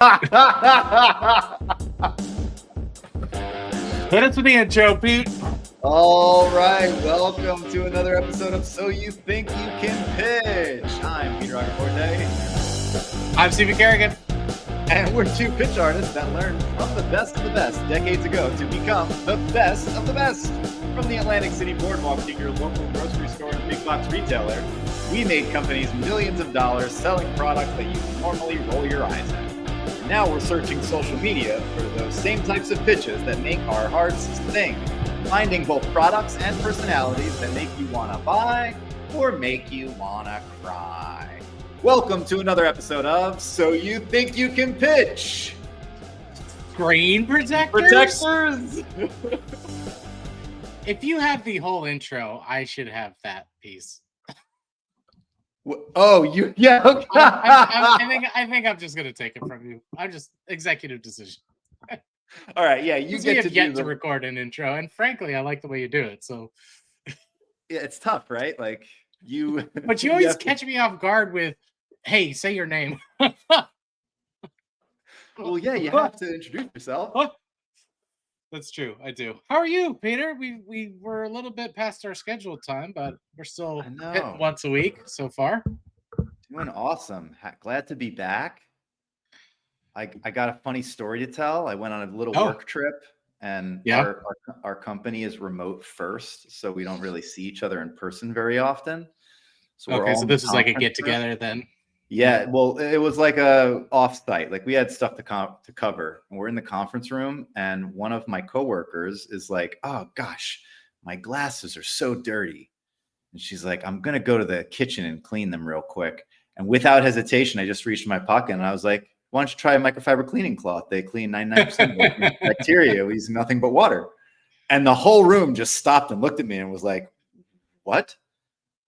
Hit us with the intro, Pete. All right, welcome to another episode of So You Think You Can Pitch. I'm Peter Roccaforte. I'm Stephen Kerrigan. And we're two pitch artists that learned from the best of the best decades ago to become the best of the best. From the Atlantic City Boardwalk to your local grocery store and big box retailer, we made companies millions of dollars selling products that you normally roll your eyes at. Now we're searching social media for those same types of pitches that make our hearts sing, finding both products and personalities that make you want to buy or make you want to cry. Welcome to another episode of So You Think You Can Pitch. Screen protectors? If you have the whole intro, I should have that piece. Oh, you? Yeah. Okay. I think I'm just gonna take it from you. I'm just executive decision. All right. Yeah, you get to record an intro, and frankly, I like the way you do it. So yeah, it's tough, right? Like you. But you always catch me off guard with, "Hey, say your name." Well, yeah, you have to introduce yourself. That's true. I do. How are you, Peter? We were a little bit past our scheduled time, but we're still hitting once a week so far. Doing awesome. Glad to be back. I got a funny story to tell. I went on a little work trip, and our company is remote first, so we don't really see each other in person very often. So this is like a get together then. Yeah, well, it was like a offsite. Like we had stuff to cover, and we're in the conference room, and one of my coworkers is like, "Oh gosh, my glasses are so dirty," and she's like, "I'm gonna go to the kitchen and clean them real quick." And without hesitation, I just reached in my pocket and I was like, "Why don't you try a microfiber cleaning cloth? They clean 99% of bacteria using nothing but water." And the whole room just stopped and looked at me and was like, "What?"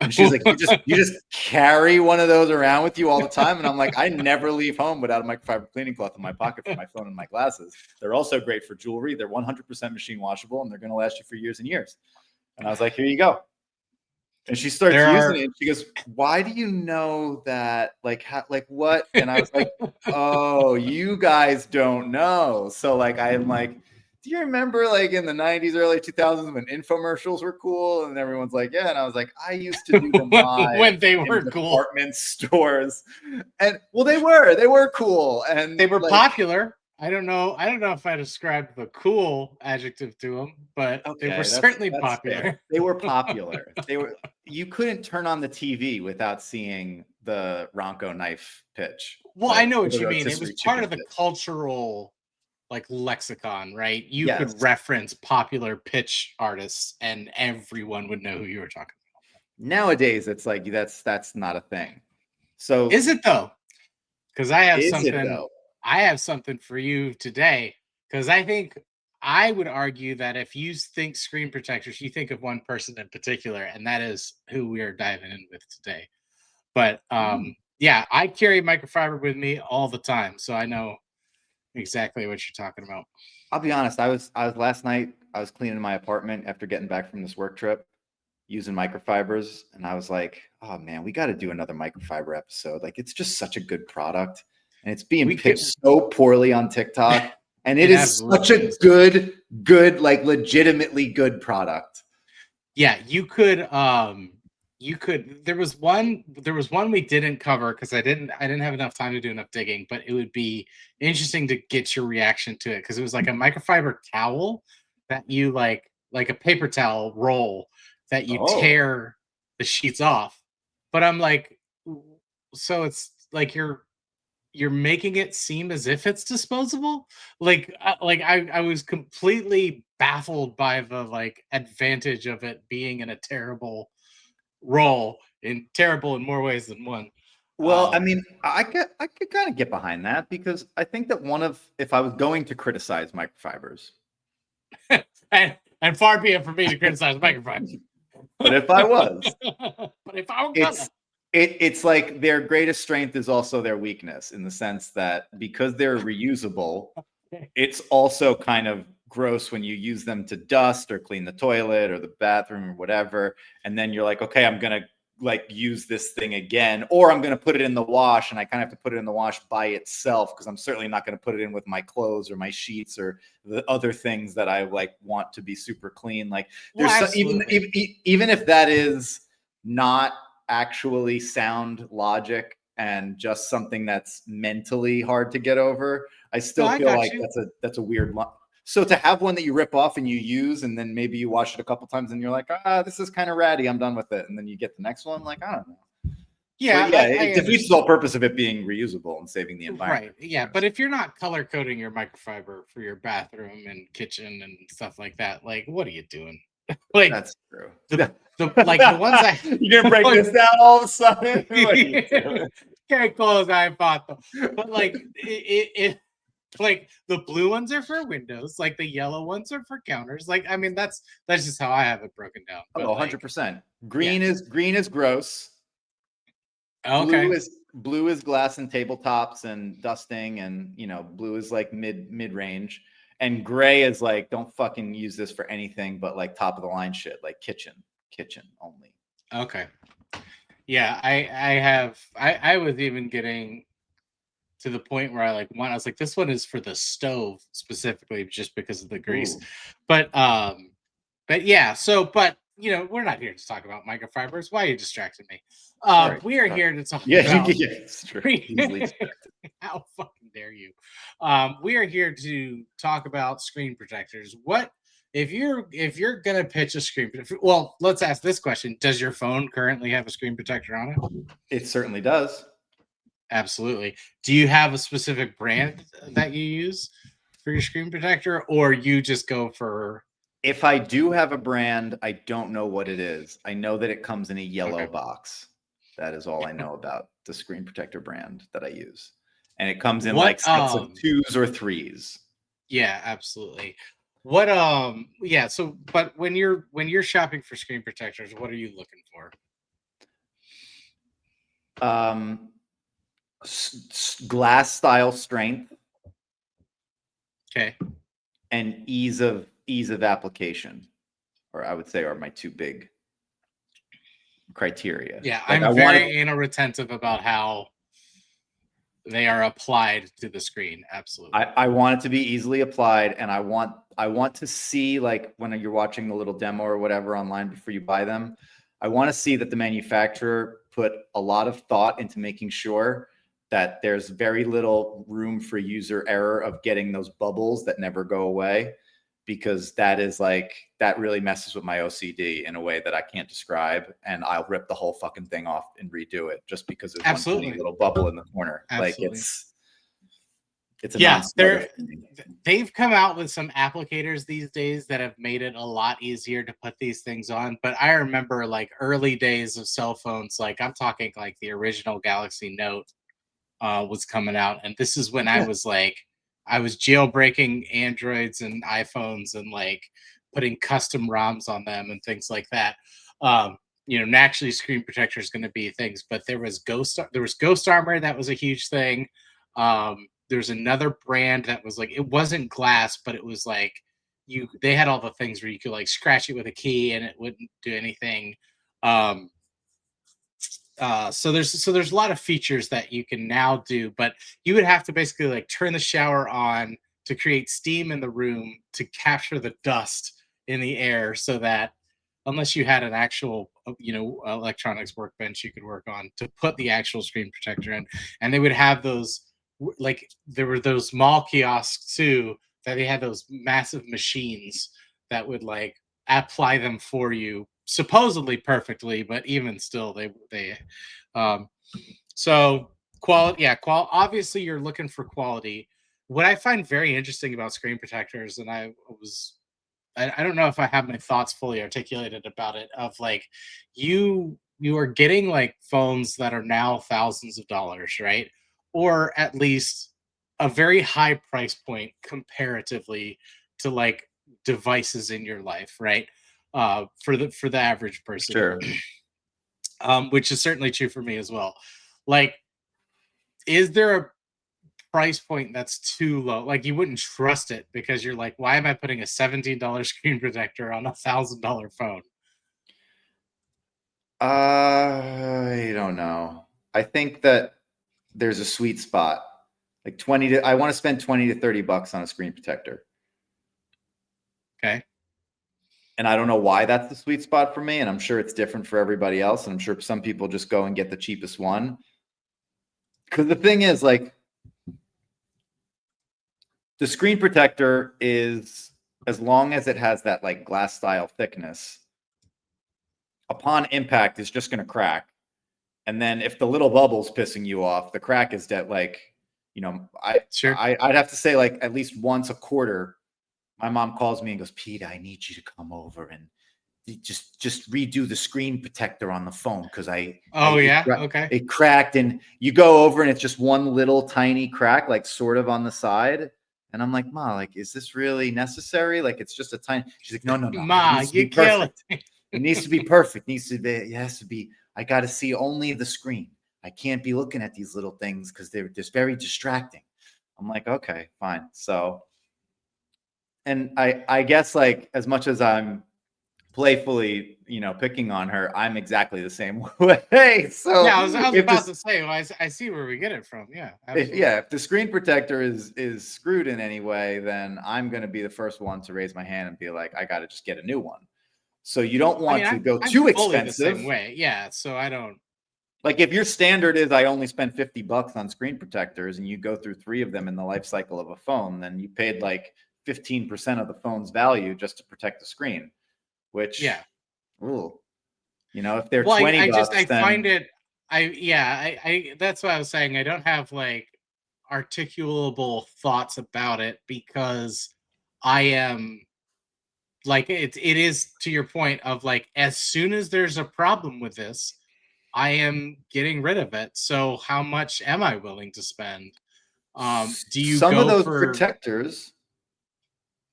And she's like, you just carry one of those around with you all the time? And I'm like, I never leave home without a microfiber cleaning cloth in my pocket for my phone and my glasses. They're also great for jewelry. They're 100% machine washable, and they're going to last you for years and years. And I was like, here you go. And she starts using it. And she goes, why do you know that? Like what? And I was like, oh, you guys don't know. So like, I'm like, do you remember like in the 90s, early 2000s when infomercials were cool? And everyone's like, yeah. And I was like, I used to do them live when they were cool. Department stores. And well, they were cool. And they were popular. I don't know if I described the cool adjective to them, but they were certainly popular. Fair. They were popular. You couldn't turn on the TV without seeing the Ronco knife pitch. Well, I know what you mean. It was part of the cultural like lexicon, right? You could reference popular pitch artists and everyone would know who you were talking about. Nowadays, it's like that's not a thing. So is it though? Because I have something for you today. Because I would argue that if you think screen protectors, you think of one person in particular, and that is who we are diving in with today. But yeah, I carry microfiber with me all the time, so I know exactly what you're talking about. I'll be honest. I was last night. I was cleaning my apartment after getting back from this work trip, using microfibers, and I was like, "Oh man, we got to do another microfiber episode. Like, it's just such a good product, and it's being pitched so poorly on TikTok, and it is such a good, like, legitimately good product." Yeah, you could. There was one we didn't cover because I didn't have enough time to do enough digging, but it would be interesting to get your reaction to it because it was like a microfiber towel that you like a paper towel roll that you tear the sheets off. But I'm like, so it's like you're making it seem as if it's disposable. I was completely baffled by the like advantage of it being in a terrible role terrible in more ways than one. Well, I mean, I could kind of get behind that because I think that if I was going to criticize microfibers, and far be it for me to criticize microfibers, but if I was, it's like their greatest strength is also their weakness in the sense that because they're reusable, it's also kind of gross when you use them to dust or clean the toilet or the bathroom or whatever. And then you're like, okay, I'm going to like use this thing again, or I'm going to put it in the wash, and I kind of have to put it in the wash by itself because I'm certainly not going to put it in with my clothes or my sheets or the other things that I like want to be super clean. Like there's even if that is not actually sound logic and just something that's mentally hard to get over, I still feel like that's a weird one. So to have one that you rip off and you use, and then maybe you wash it a couple times and you're like, this is kind of ratty, I'm done with it. And then you get the next one, like, I don't know. Yeah. But yeah, it defeats the whole purpose of it being reusable and saving the environment. Right. Yeah. But if you're not color coding your microfiber for your bathroom and kitchen and stuff like that, like, what are you doing? Like, that's true. The ones you're gonna break this down all of a sudden. Can't close I bought them. But like it like the blue ones are for windows, like the yellow ones are for counters. Like, I mean, that's just how I have it broken down. But 100%. Green is gross. Okay. Blue is glass and tabletops and dusting, and blue is like mid range, and gray is like, don't fucking use this for anything but like top of the line shit, like kitchen only. Okay. Yeah, I was even getting to the point where I was like, this one is for the stove specifically just because of the grease. Ooh. But yeah, but we're not here to talk about microfibers. Why are you distracting me? We are here to talk about it's true. How fucking dare you? We are here to talk about screen protectors. What if you're gonna pitch a screen protector? Well, let's ask this question: does your phone currently have a screen protector on it? It certainly does. Absolutely. Do you have a specific brand that you use for your screen protector, or you just go for? If I do have a brand, I don't know what it is. I know that it comes in a yellow box. That is all I know about the screen protector brand that I use. And it comes in like sets of 2s or 3s. Yeah, absolutely. What yeah, so but when you're shopping for screen protectors, what are you looking for? Glass style strength. Okay. And ease of application, or I would say are my two big criteria. Yeah, like I'm very anal retentive about how they are applied to the screen. Absolutely. I want it to be easily applied, and I want to see, like, when you're watching the little demo or whatever online before you buy them, I want to see that the manufacturer put a lot of thought into making sure that there's very little room for user error of getting those bubbles that never go away, because that really messes with my OCD in a way that I can't describe, and I'll rip the whole fucking thing off and redo it just because there's one tiny little bubble in the corner. Absolutely. Like it's a they've come out with some applicators these days that have made it a lot easier to put these things on. But I remember like early days of cell phones, like I'm talking like the original Galaxy Note was coming out, and this is when I was jailbreaking Androids and iPhones and like putting custom ROMs on them and things like that. Naturally screen protector is going to be things, but there was Ghost Armor that was a huge thing. There's another brand that was like, it wasn't glass, but it was like they had all the things where you could like scratch it with a key and it wouldn't do anything. So there's a lot of features that you can now do, but you would have to basically like turn the shower on to create steam in the room to capture the dust in the air, so that unless you had an actual electronics workbench you could work on to put the actual screen protector in. And they would have those, like there were those mall kiosks too, that they had those massive machines that would like apply them for you supposedly perfectly, but even still so quality. Obviously you're looking for quality. What I find very interesting about screen protectors, and I don't know if I have my thoughts fully articulated about it, of like you are getting like phones that are now thousands of dollars, right? Or at least a very high price point comparatively to like devices in your life, right? For the average person. Sure. Which is certainly true for me as well. Like, is there a price point that's too low? Like, you wouldn't trust it because you're like, why am I putting a $17 screen protector on $1,000 phone? I don't know. I think that there's a sweet spot. Like 20 to I want to spend 20 to 30 bucks on a screen protector. Okay. And I don't know why that's the sweet spot for me. And I'm sure it's different for everybody else. And I'm sure some people just go and get the cheapest one. Because the thing is, like, the screen protector is, as long as it has that like glass style thickness, upon impact is just going to crack. And then if the little bubble's pissing you off, the crack is dead. Like, Sure. I'd have to say, like, at least once a quarter, my mom calls me and goes, Pete, I need you to come over and just redo the screen protector on the phone because Okay. it cracked. And you go over and it's just one little tiny crack, like sort of on the side. And I'm like, Ma, like, is this really necessary? Like, it's just a tiny. She's like, no. Ma, you kill it. It needs to be perfect. It has to be. I got to see only the screen. I can't be looking at these little things because they're just very distracting. I'm like, okay, fine. So, and I guess, like, as much as I'm playfully, picking on her, I'm exactly the same way. So Yeah, I was about to say, well, I see where we get it from. Yeah, absolutely. if the screen protector is screwed in any way, then I'm going to be the first one to raise my hand and be like, I got to just get a new one. So you don't want to go too expensive. The same way. Yeah, so I don't. Like, if your standard is I only spend $50 on screen protectors and you go through 3 of them in the life cycle of a phone, then you paid like 15% of the phone's value just to protect the screen, which, yeah. Ooh, if they're $20, I find it. That's what I was saying. I don't have like articulable thoughts about it because I am like it is to your point of like, as soon as there's a problem with this, I am getting rid of it. So how much am I willing to spend? Do you Some go of those for protectors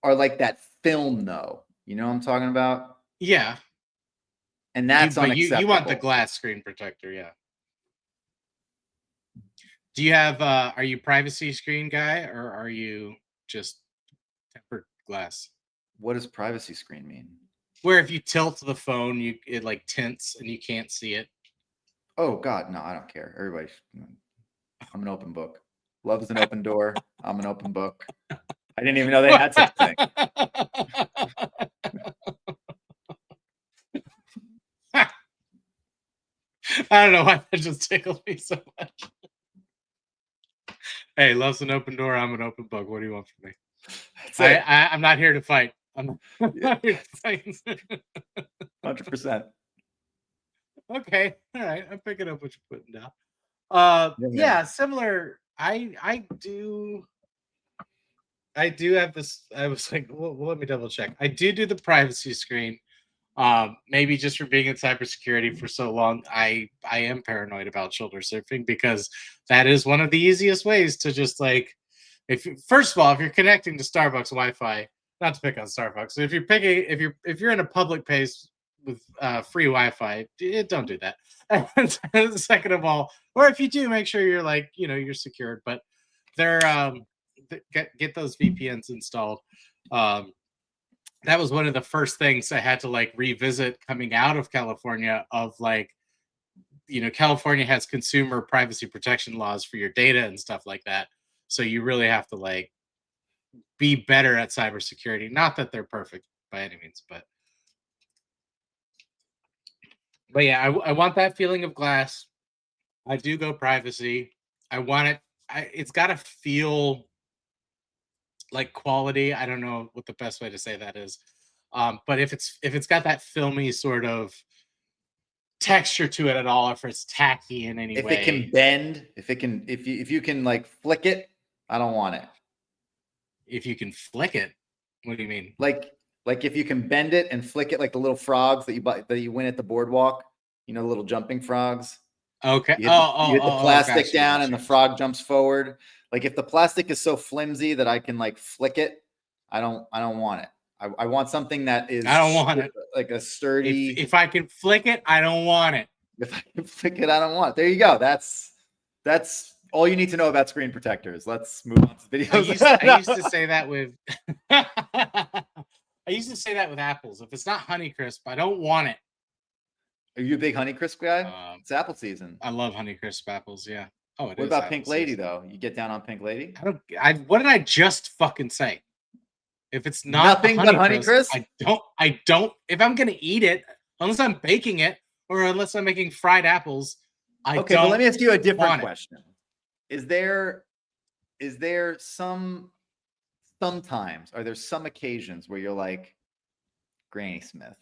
are like that film, though? You know what I'm talking about? Yeah. And that's unacceptable. You want the glass screen protector, yeah. Do you have are you privacy screen guy or are you just tempered glass? What does privacy screen mean? Where if you tilt the phone, it like tints and you can't see it. Oh God, no, I don't care. Everybody, I'm an open book. Love is an open door. I'm an open book. I didn't even know they had such a thing. I don't know why that just tickled me so much. Hey, love's an open door. I'm an open book. What do you want from me? I'm not here to fight. I'm not here to fight. 100%. Okay, all right. I'm picking up what you're putting down. Yeah, similar. I do have this. I was like, well, let me double check. I do the privacy screen. Maybe just for being in cybersecurity for so long, I am paranoid about shoulder surfing because that is one of the easiest ways to just like, first of all, if you're connecting to Starbucks Wi-Fi, not to pick on Starbucks, if you're in a public place with free Wi-Fi, don't do that. And second of all, or if you do, make sure you're like, you're secured. But they're get those VPNs installed. That was one of the first things I had to like revisit coming out of California of like, California has consumer privacy protection laws for your data and stuff like that. So you really have to like be better at cybersecurity. Not that they're perfect by any means, but yeah, I want that feeling of glass. I do go privacy. I want it. It's got to feel like quality. I don't know what the best way to say that is. But if it's got that filmy sort of texture to it at all, if it's tacky in any way, if it can bend, if you can like flick it, I don't want it. If you can flick it, what do you mean? Like if you can bend it and flick it like the little frogs that you win at the boardwalk, the little jumping frogs. Okay. You hit the plastic down and the frog jumps forward. Like, if the plastic is so flimsy that I can like flick it, I don't want it. I want something that is. I don't want it. Like a sturdy. If I can flick it, I don't want it. If I can flick it, I don't want it. There you go. That's all you need to know about screen protectors. Let's move on to videos. I used to say that with. I used to say that with apples. If it's not Honeycrisp, I don't want it. Are you a big Honeycrisp guy? It's apple season. I love Honeycrisp apples. Yeah. Oh, it What is about apple Pink Lady season. though? You get down on Pink Lady? What did I just fucking say? If it's not Nothing but Honeycrisp, Honeycrisp? I don't. If I'm gonna eat it, unless I'm baking it or unless I'm making fried apples, Okay, but let me ask you a different it. question. Is there sometimes, are there some occasions where you're like, Granny Smith?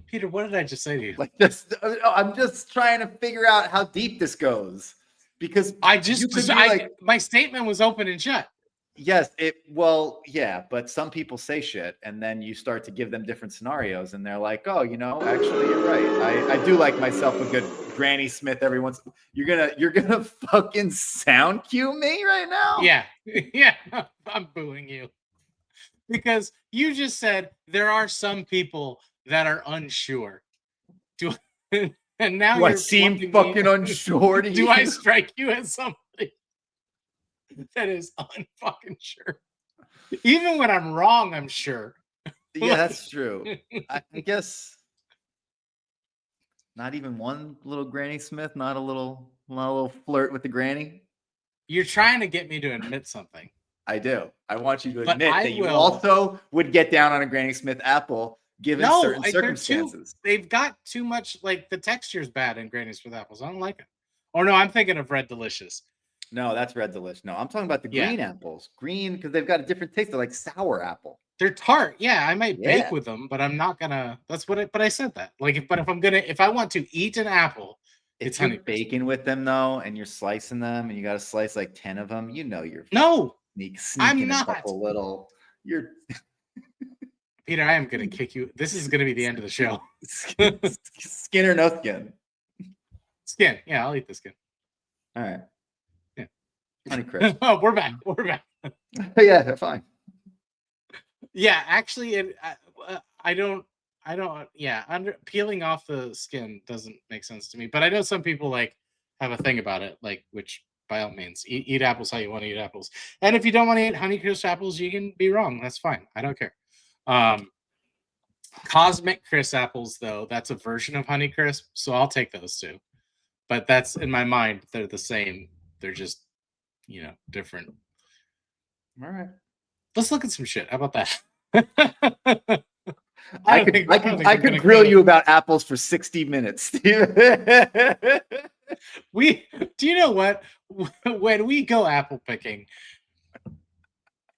Peter, what did I just say to you? Like this, I'm just trying to figure out how deep this goes because my statement was open and shut. Yes, yeah, but some people say shit and then you start to give them different scenarios and they're like, oh, actually you're right. I do like myself a good Granny Smith every once. You're gonna fucking sound cue me right now? Yeah. Yeah. I'm booing you. Because you just said there are some people that are unsure. And now do I seem fucking unsure to you? Do I strike you as somebody that is unfucking sure? Even when I'm wrong, I'm sure. Yeah, that's true. I guess not even one little Granny Smith, not a little flirt with the granny. You're trying to get me to admit something. I do. I want you to admit that you also would get down on a Granny Smith apple given certain circumstances. They've got too much, like the texture's bad in Granny Smith apples. I don't like it. Or no, I'm thinking of Red Delicious. No, that's Red Delicious. No, I'm talking about the green apples. Green, because they've got a different taste. They're like sour apple. They're tart. Yeah, I might bake with them, but I'm not gonna. But I said that. Like, if I want to eat an apple, if you're baking with them though, and you're slicing them, and you got to slice like 10 of them, you're sneaking a couple little. You're Peter. I am gonna kick you. This is gonna be the end of the show. Skin or no skin? Skin. Yeah, I'll eat the skin. All right. Yeah. Honeycrisp. Oh, we're back. We're back. Yeah, fine. Yeah, actually, I don't. Yeah, peeling off the skin doesn't make sense to me. But I know some people like have a thing about it, like which by all means, eat apples how you want to eat apples. And if you don't want to eat Honeycrisp apples, you can be wrong. That's fine. I don't care. Cosmic Crisp apples, though, that's a version of Honeycrisp, so I'll take those too. But that's in my mind, they're the same. They're just, different. All right. Let's look at some shit. How about that? I could grill you about apples for 60 minutes. Do you know what? When we go apple picking,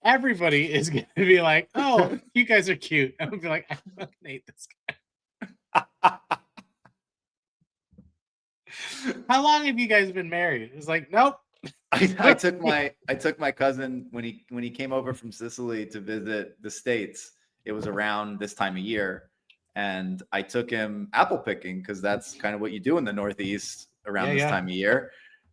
everybody is going to be like, oh, you guys are cute. I'm going to be like, I fucking hate this guy. How long have you guys been married? It's like, nope. I took my cousin when he came over from Sicily to visit the States. It was around this time of year, and I took him apple picking because that's kind of what you do in the Northeast around this time of year.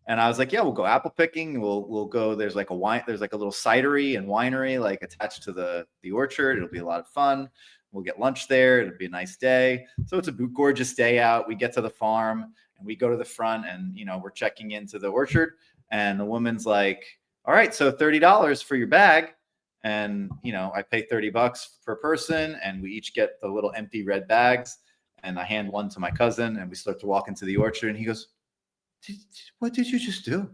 And I was like, yeah, we'll go apple picking. We'll go. There's like a little cidery and winery like attached to the orchard. It'll be a lot of fun. We'll get lunch there. It'll be a nice day. So it's a gorgeous day out. We get to the farm and we go to the front, and we're checking into the orchard, and the woman's like, all right, so $30 for your bag. And, I pay $30 per person, and we each get the little empty red bags, and I hand one to my cousin, and we start to walk into the orchard, and he goes, what did you just do?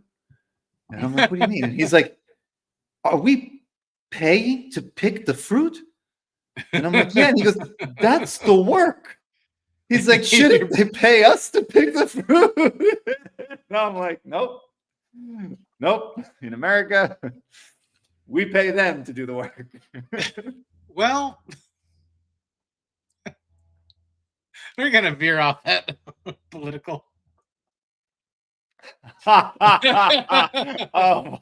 And I'm like, what do you mean? And he's like, are we paying to pick the fruit? And I'm like, yeah. And he goes, that's the work. He's like, shouldn't they pay us to pick the fruit? And I'm like, nope. In America, we pay them to do the work. Well, we're going to veer off that political. Oh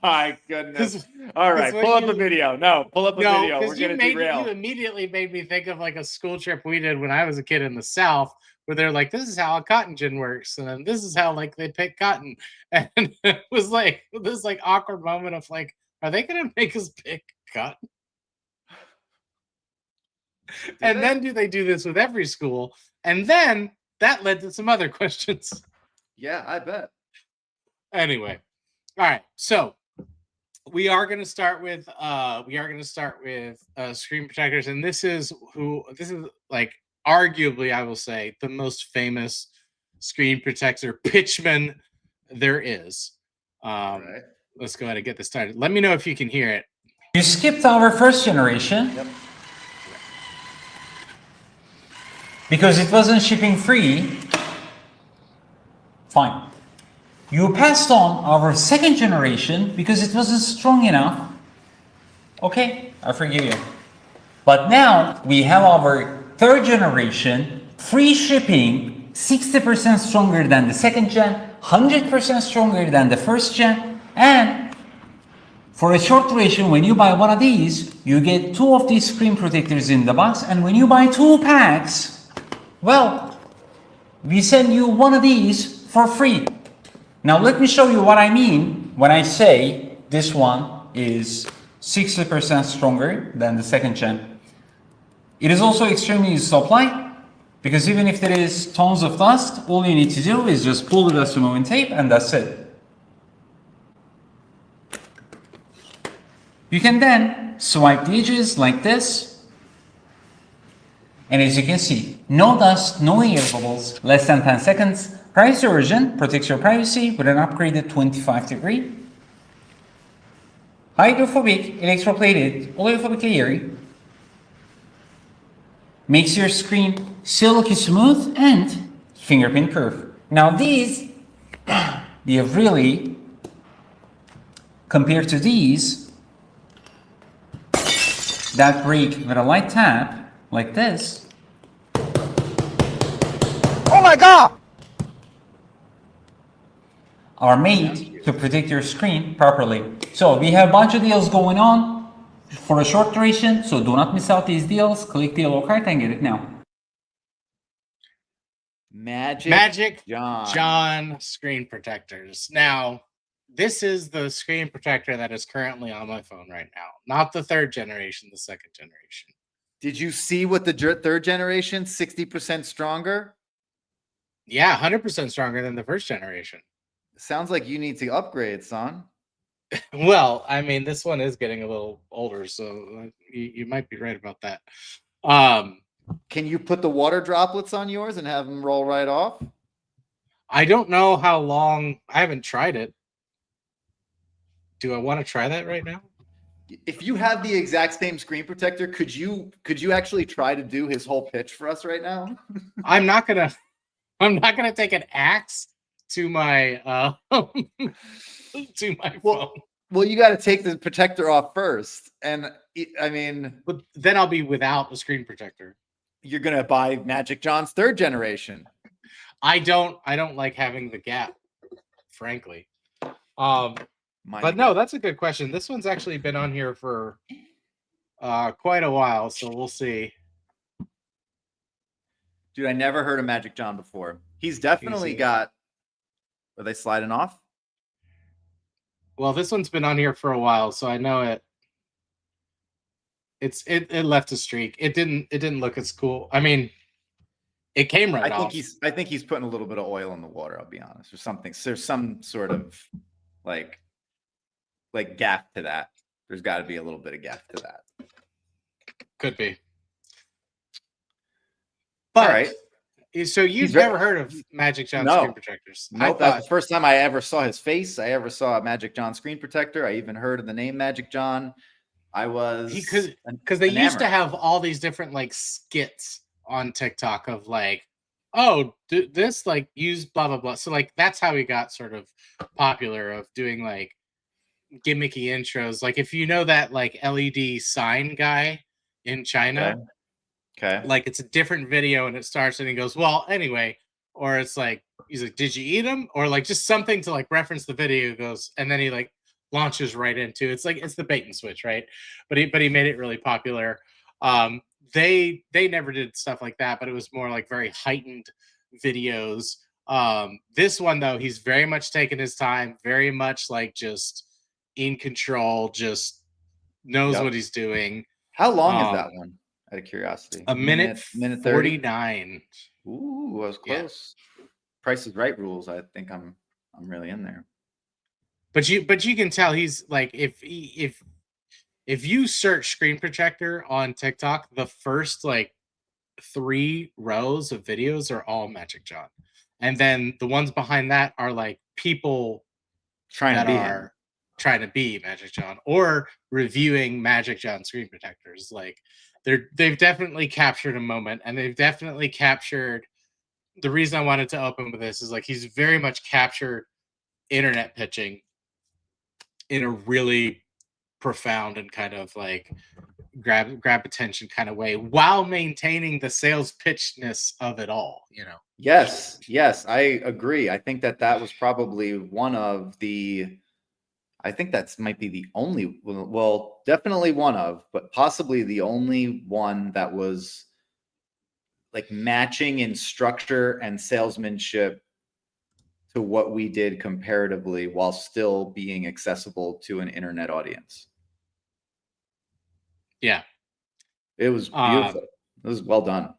my goodness. All right, pull up a video. No, pull up a video. We're going to derail. You immediately made me think of like a school trip we did when I was a kid in the South, where they're like, this is how a cotton gin works, and then this is how like they pick cotton. And it was like this like awkward moment of like, are they going to make us pick cotton? Then do they do this with every school? And then that led to some other questions. Yeah, I bet. Anyway, all right. So we are going to start with screen protectors, and this is like arguably, I will say, the most famous screen protector pitchman there is. Right. Let's go ahead and get this started. Let me know if you can hear it. You skipped our first generation. Yep. Because it wasn't shipping free. Fine. You passed on our second generation because it wasn't strong enough. Okay, I forgive you. But now we have our third generation, free shipping, 60% stronger than the second gen, 100% stronger than the first gen, and for a short duration, when you buy one of these, you get 2 of these screen protectors in the box, and when you buy 2 packs, well, we send you one of these for free. Now let me show you what I mean when I say this one is 60% stronger than the second gen. It is also extremely easy to apply, because even if there is tons of dust, all you need to do is just pull the dust removing tape and that's it. You can then swipe the edges like this. And as you can see, no dust, no air bubbles, less than 10 seconds. Privacy version protects your privacy with an upgraded 25-degree. Hydrophobic, electroplated, oleophobic layering. Makes your screen silky smooth and fingerprint proof. Now these, they have really, compared to these, that break with a light tap, like this. Oh my God! Are made to protect your screen properly. So we have a bunch of deals going on for a short duration, so do not miss out these deals. Click the yellow card and get it now. Magic John. John screen protectors. Now, this is the screen protector that is currently on my phone right now. Not the third generation, the second generation. Did you see what the third generation, 60% stronger? Yeah, 100% stronger than the first generation. Sounds like you need to upgrade, son. Well, I mean, this one is getting a little older, so you might be right about that. Can you put the water droplets on yours and have them roll right off? I don't know how long. I haven't tried it. Do I want to try that right now? If you have the exact same screen protector, could you actually try to do his whole pitch for us right now? I'm not gonna take an axe to my to my phone. Well, you got to take the protector off first, and I mean, But then I'll be without a screen protector. you're gonna buy Magic John's third generation. I don't like having the gap, frankly. But no, that's a good question. This one's actually been on here for quite a while, so we'll see. Dude, I never heard of Magic John before. He's definitely got. Are they sliding off? Well, this one's been on here for a while, so I know it. It left a streak. It didn't look as cool. I mean, it came right off. I think he's putting a little bit of oil in the water. I'll be honest, or something. So there's some sort of like gaff to that. There's got to be a little bit of gaff to that. Could be. But, all right. So you've never heard of Magic John screen protectors? Nope, that's the first time I ever saw his face. I ever saw a Magic John screen protector. I even heard of the name Magic John. I was because they used to have all these different like skits on TikTok of like, oh, this like use blah blah blah. So like that's how he got sort of popular, of doing like gimmicky intros. Like if you know that like LED sign guy in China. Okay. Like it's a different video and it starts and he goes, well, anyway, or it's like he's like, did you eat them? Or like just something to like reference the video goes, and then he like launches right into it's like it's the bait and switch, right? But he made it really popular. They never did stuff like that, but it was more like very heightened videos. This one though, he's very much taking his time, very much like just in control, just knows what he's doing. How long is that one? Out of curiosity, a minute 49. Ooh, I was close. Yeah. Price is Right rules. I think I'm really in there. But you can tell he's like if you search screen protector on TikTok, the first like 3 rows of videos are all Magic John. And then the ones behind that are like people Trying that to be him. are trying to be Magic John or reviewing Magic John screen protectors. Like they've definitely captured a moment, and they've definitely captured the reason I wanted to open with this is like he's very much captured internet pitching in a really profound and kind of like grab attention kind of way while maintaining the sales pitchness of it all, you know. Yes, I agree. I think that was probably one of the. I think that might be the only, well, definitely one of, but possibly the only one that was like matching in structure and salesmanship to what we did comparatively while still being accessible to an internet audience. Yeah. It was beautiful. It was well done.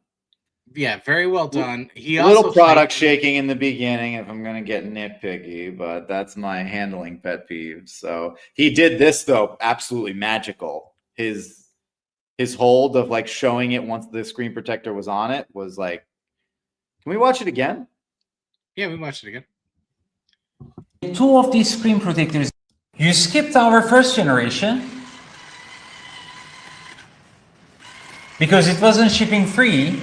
Yeah, very well done. He A little also product shaking in the beginning, if I'm going to get nitpicky, but that's my handling pet peeve. So he did this though, absolutely magical. His hold of like showing it once the screen protector was on it was like, can we watch it again? Yeah, we watched it again. 2 of these screen protectors. You skipped our first generation because it wasn't shipping free.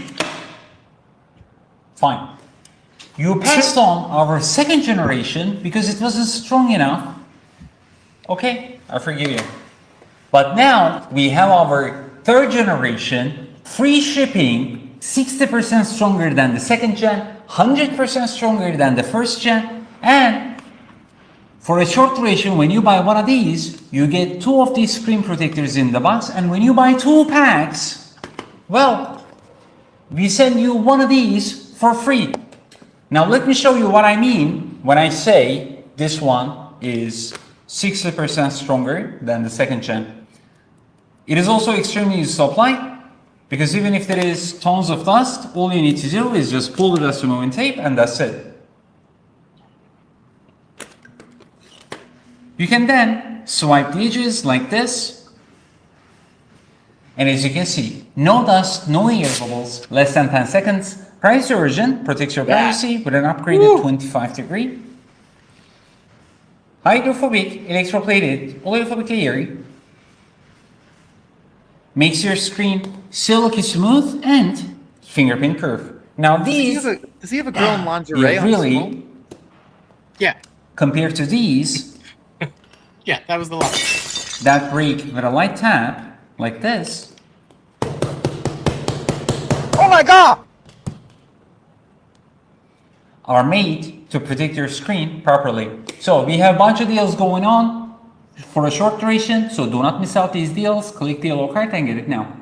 Fine. You passed on our second generation because it wasn't strong enough. Okay, I forgive you. But now we have our third generation, free shipping, 60% stronger than the second gen, 100% stronger than the first gen, and for a short duration, when you buy one of these, you get 2 of these screen protectors in the box, and when you buy 2 packs, well, we send you one of these for free. Now let me show you what I mean when I say this one is 60% stronger than the second gen. It is also extremely easy to apply because even if there is tons of dust, all you need to do is just pull the dust removing tape and that's it. You can then swipe the edges like this. And as you can see, no dust, no air bubbles, less than 10 seconds. Privacy version protects your privacy with an upgraded 25-degree. Hydrophobic, electroplated, oleophobic layer. Makes your screen silky smooth and fingerprint proof. Now these... Does he have a girl in lingerie on really, Yeah. compared to these, Yeah, that was the last. that break with a light tap, like this. Oh my God! Are made to protect your screen properly. So we have a bunch of deals going on for a short duration, so do not miss out these deals. Click the yellow card and get it now.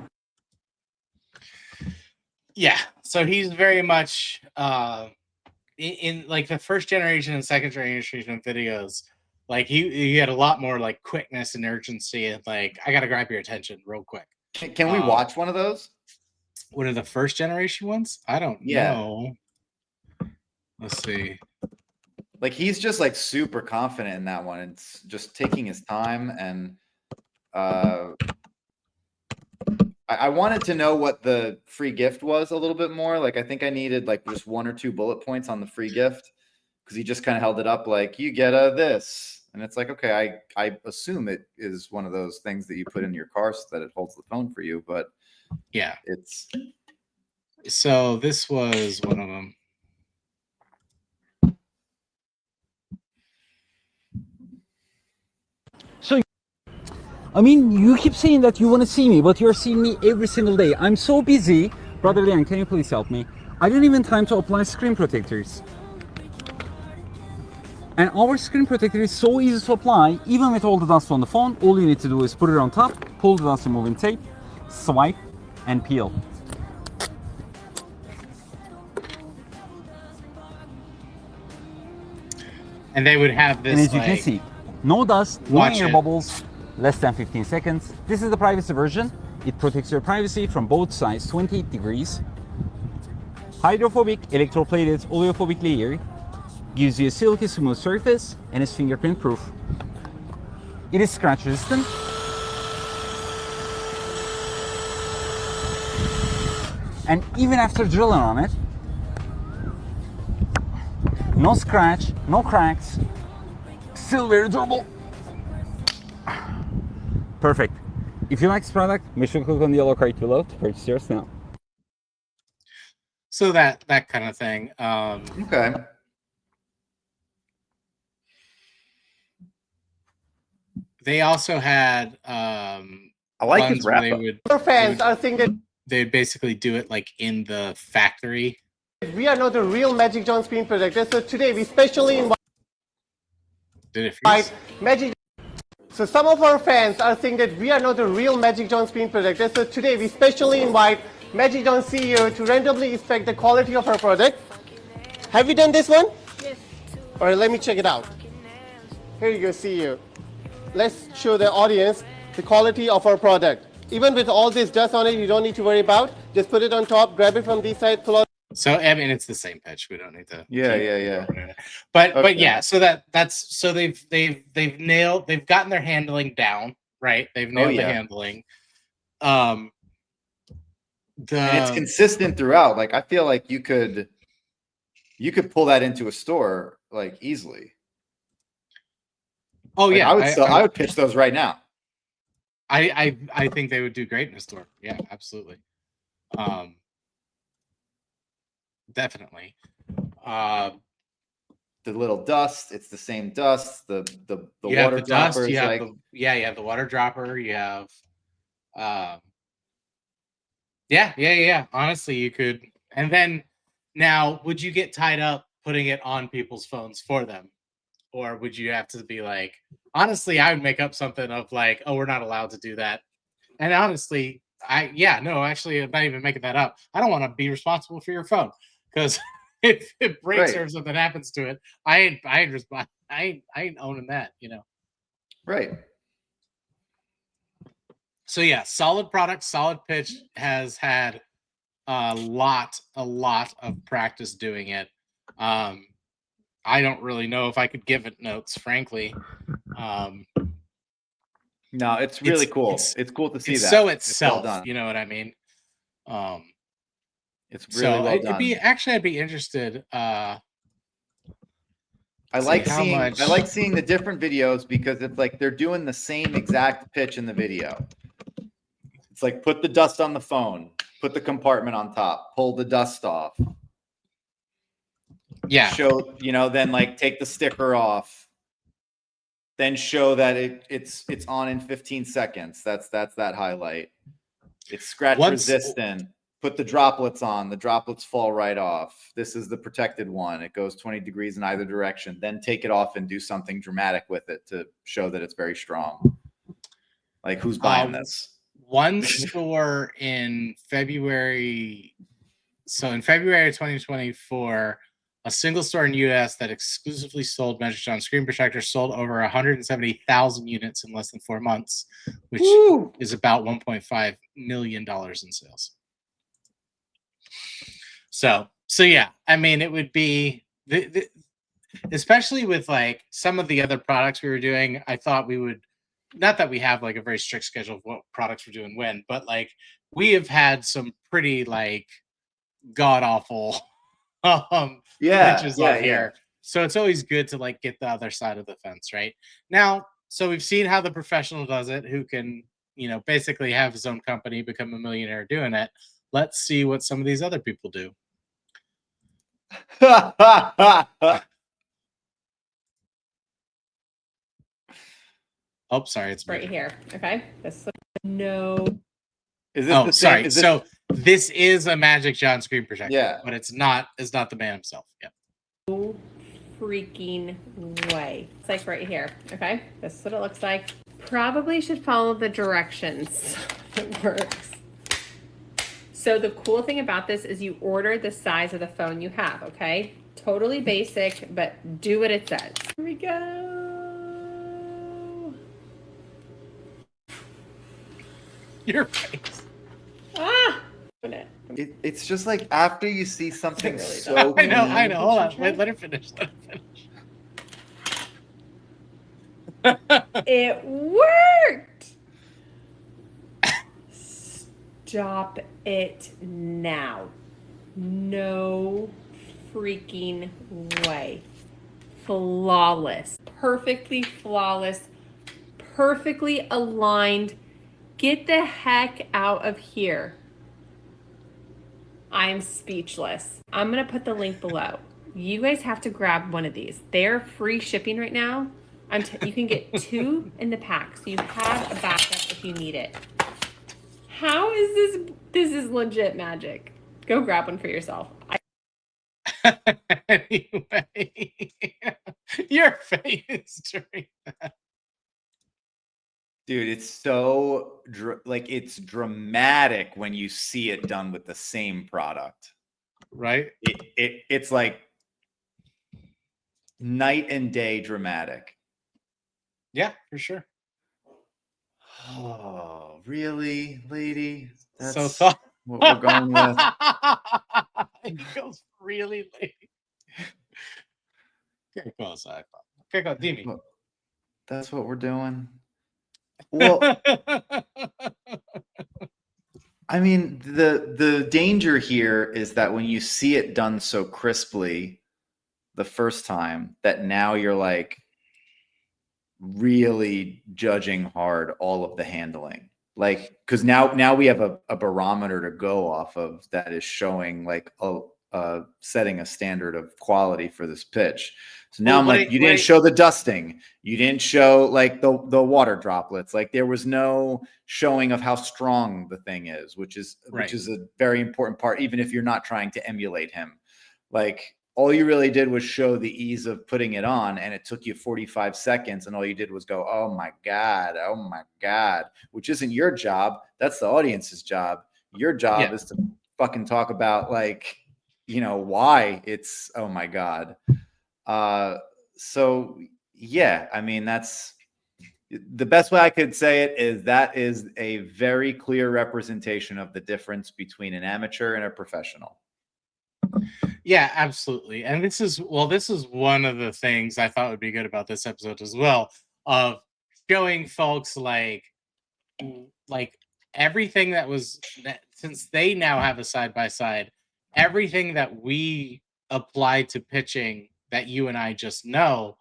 Yeah, so he's very much in like the first generation and second generation videos. Like he had a lot more like quickness and urgency, and like I gotta grab your attention real quick. Can we watch one of those? One of the first generation ones? I don't know. Let's see. Like he's just like super confident in that one. It's just taking his time, and I wanted to know what the free gift was a little bit more. Like I think I needed like just 1 or 2 bullet points on the free gift because he just kind of held it up like you get a this, and it's like okay, I assume it is one of those things that you put in your car so that it holds the phone for you, but Yeah. it's So this was one of them. I mean, you keep saying that you want to see me, but you're seeing me every single day. I'm so busy. Brother Lian, can you please help me? I didn't even have time to apply screen protectors. And our screen protector is so easy to apply, even with all the dust on the phone. All you need to do is put it on top, pull the dust removing tape, swipe, and peel. And they would have this. And as you like, can see, no dust, no watch air it. bubbles, less than 15 seconds. This is the privacy version. It protects your privacy from both sides, 28 degrees. Hydrophobic, electroplated, oleophobic layer. Gives you a silky smooth surface and is fingerprint proof. It is scratch resistant. And even after drilling on it, no scratch, no cracks, still very durable. Perfect. If you like this product, make sure to click on the yellow card below to purchase yours now. So that kind of thing. Okay. They also had I like his ones where wrap they up. would Our fans are saying that they'd basically do it like in the factory. we are not the real Magic John screen projector. So today we specially invite Did it freeze? Magic. So some of our fans are saying that we are not the real Magic John screen projector. So today we specially invite Magic John CEO to randomly inspect the quality of our product. Have you done this one? Yes. All right, let me check it out. Here you go, CEO. Let's show the audience the quality of our product. Even with all this dust on it, you don't need to worry about. Just put it on top, grab it from this side, pull out. So I mean, it's the same pitch. We don't need to. Yeah. But Okay. yeah, so that's so they've gotten their handling down, right? They've nailed the yeah. handling. And it's consistent throughout. Like I feel like you could pull that into a store like easily. Oh Like, yeah, I would pitch those right now. I think they would do great in a store. Yeah, absolutely. Definitely. The little dust, it's the same dust. The You have water the dust, dropper is you have like you have the water dropper, you have yeah. Honestly, you could. And then now, would you get tied up putting it on people's phones for them? Or would you have to be like, honestly, I would make up something of like, oh, we're not allowed to do that. And honestly, actually, I'm not even making that up. I don't want to be responsible for your phone because if it breaks Right. or something happens to it, I ain't owning that, you know. right. So yeah, solid product, solid pitch, has had a lot of practice doing it. I don't really know if I could give it notes, frankly. No, it's really cool. it's- It's cool to see It's that. so well itself, done. you know what I mean? It's really well done. I'd be interested. I see like how much- seeing the different videos because it's like they're doing the same exact pitch in the video. It's like put the dust on the phone, put the compartment on top, pull the dust off. Yeah. Show, then like take the sticker off. Then show that it's on in 15 seconds. That's that highlight. It's scratch resistant. Put the droplets on. The droplets fall right off. This is the protected one. It goes 20 degrees in either direction. Then take it off and do something dramatic with it to show that it's very strong. Like who's buying this? One store in February. So in February of 2024, a single store in US that exclusively sold Magic John screen protectors sold over 170,000 units in less than 4 months, which is about $1.5 million in sales. So yeah, I mean, it would be especially with like some of the other products we were doing. I thought we would, not that we have like a very strict schedule of what products we're doing when, but like we have had some pretty like god awful pitches on here. So it's always good to like get the other side of the fence right now. So we've seen how the professional does it, who can, basically have his own company, become a millionaire doing it. Let's see what some of these other people do. Oh, sorry, it's right moving. here. Okay, this no. Is this Oh, the same? sorry. Is this- So this is a Magic John screen protector, Yeah. but it's not the man himself. Yeah. Freaking way. It's like right here. Okay, this is what it looks like. Probably should follow the directions. It works. So the cool thing about this is you order the size of the phone you have. Okay, totally basic, but do what it says. Here we go. Your face. Ah. It's just like after you see something really so I know. clean- Hold on. Let her finish. It worked. Stop it now. No freaking way. Flawless. Perfectly flawless. Perfectly aligned. Get the heck out of here. I'm speechless. I'm going to put the link below. You guys have to grab one of these. They're free shipping right now. You can get 2 in the pack, so you have a backup if you need it. How is this? This is legit magic. Go grab one for yourself. Anyway, your face during that. Dude, it's so like it's dramatic when you see it done with the same product. Right? It's like night and day dramatic. Yeah, for sure. Oh, really, lady? That's So thought what we're going with. It feels really late. Okay, go aside. Okay, go, Dimi. That's what we're doing. Well, I mean, the danger here is that when you see it done so crisply the first time, that now you're like really judging hard all of the handling. Like, because now we have a barometer to go off of that is showing like setting a standard of quality for this pitch. So now I'm like, you didn't show the dusting, you didn't show like the water droplets, like there was no showing of how strong the thing is, which is a very important part, even if you're not trying to emulate him. Like all you really did was show the ease of putting it on, and it took you 45 seconds, and all you did was go, oh my God, which isn't your job. That's the audience's job. Your job is to fucking talk about like, you know, why it's, oh my God. So yeah, I mean, that's the best way I could say it is that is a very clear representation of the difference between an amateur and a professional. Yeah, absolutely. And this is one of the things I thought would be good about this episode as well, of showing folks like everything since they now have a side by side, everything that we apply to pitching that you and I just know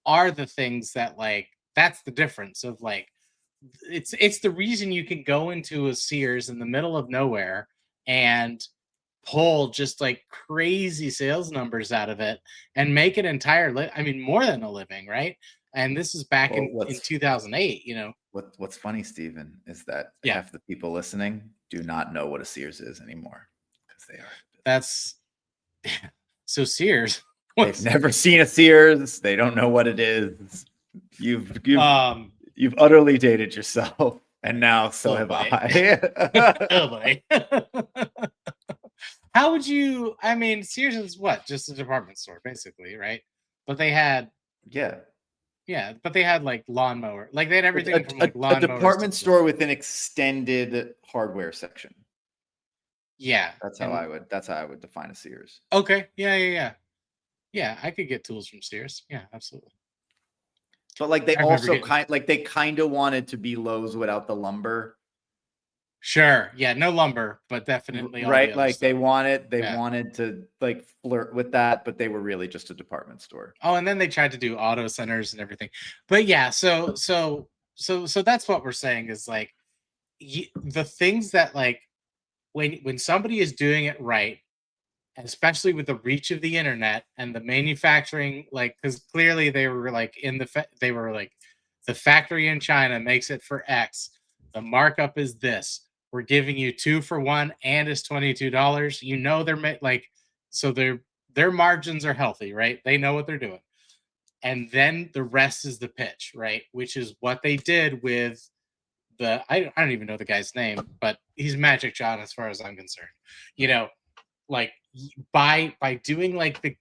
are the things that like that's the difference of like it's the reason you can go into a Sears in the middle of nowhere and pull just like crazy sales numbers out of it and make an entire more than a living, right? And this is back in 2008, you know. What's funny, Steven, is that half the people listening do not know what a Sears is anymore because they are. That's so Sears. They've never seen a Sears. They don't know what it is. You've utterly dated yourself, and now so have I. Oh boy. How would you? I mean, Sears is what? Just a department store, basically, right? But they had but they had like lawnmower, like they had everything from like lawnmowers. A department store with an extended hardware section. Yeah, that's how I would define a Sears. Okay, yeah. I could get tools from Sears. Yeah, absolutely. But like they also kind of wanted to be Lowe's without the lumber. Sure. Yeah, no lumber, but definitely right. Like they wanted to like flirt with that, but they were really just a department store. Oh, and then they tried to do auto centers and everything. But yeah, so that's what we're saying is like the things that like when somebody is doing it right, and especially with the reach of the internet and the manufacturing, like because clearly they were like the factory in China makes it for X. The markup is this. We're giving you 2 for 1 and it's $22. You know they're like, so their margins are healthy, right? They know what they're doing. And then the rest is the pitch, right? Which is what they did with I don't even know the guy's name, but he's Magic John as far as I'm concerned. You know, like by doing like the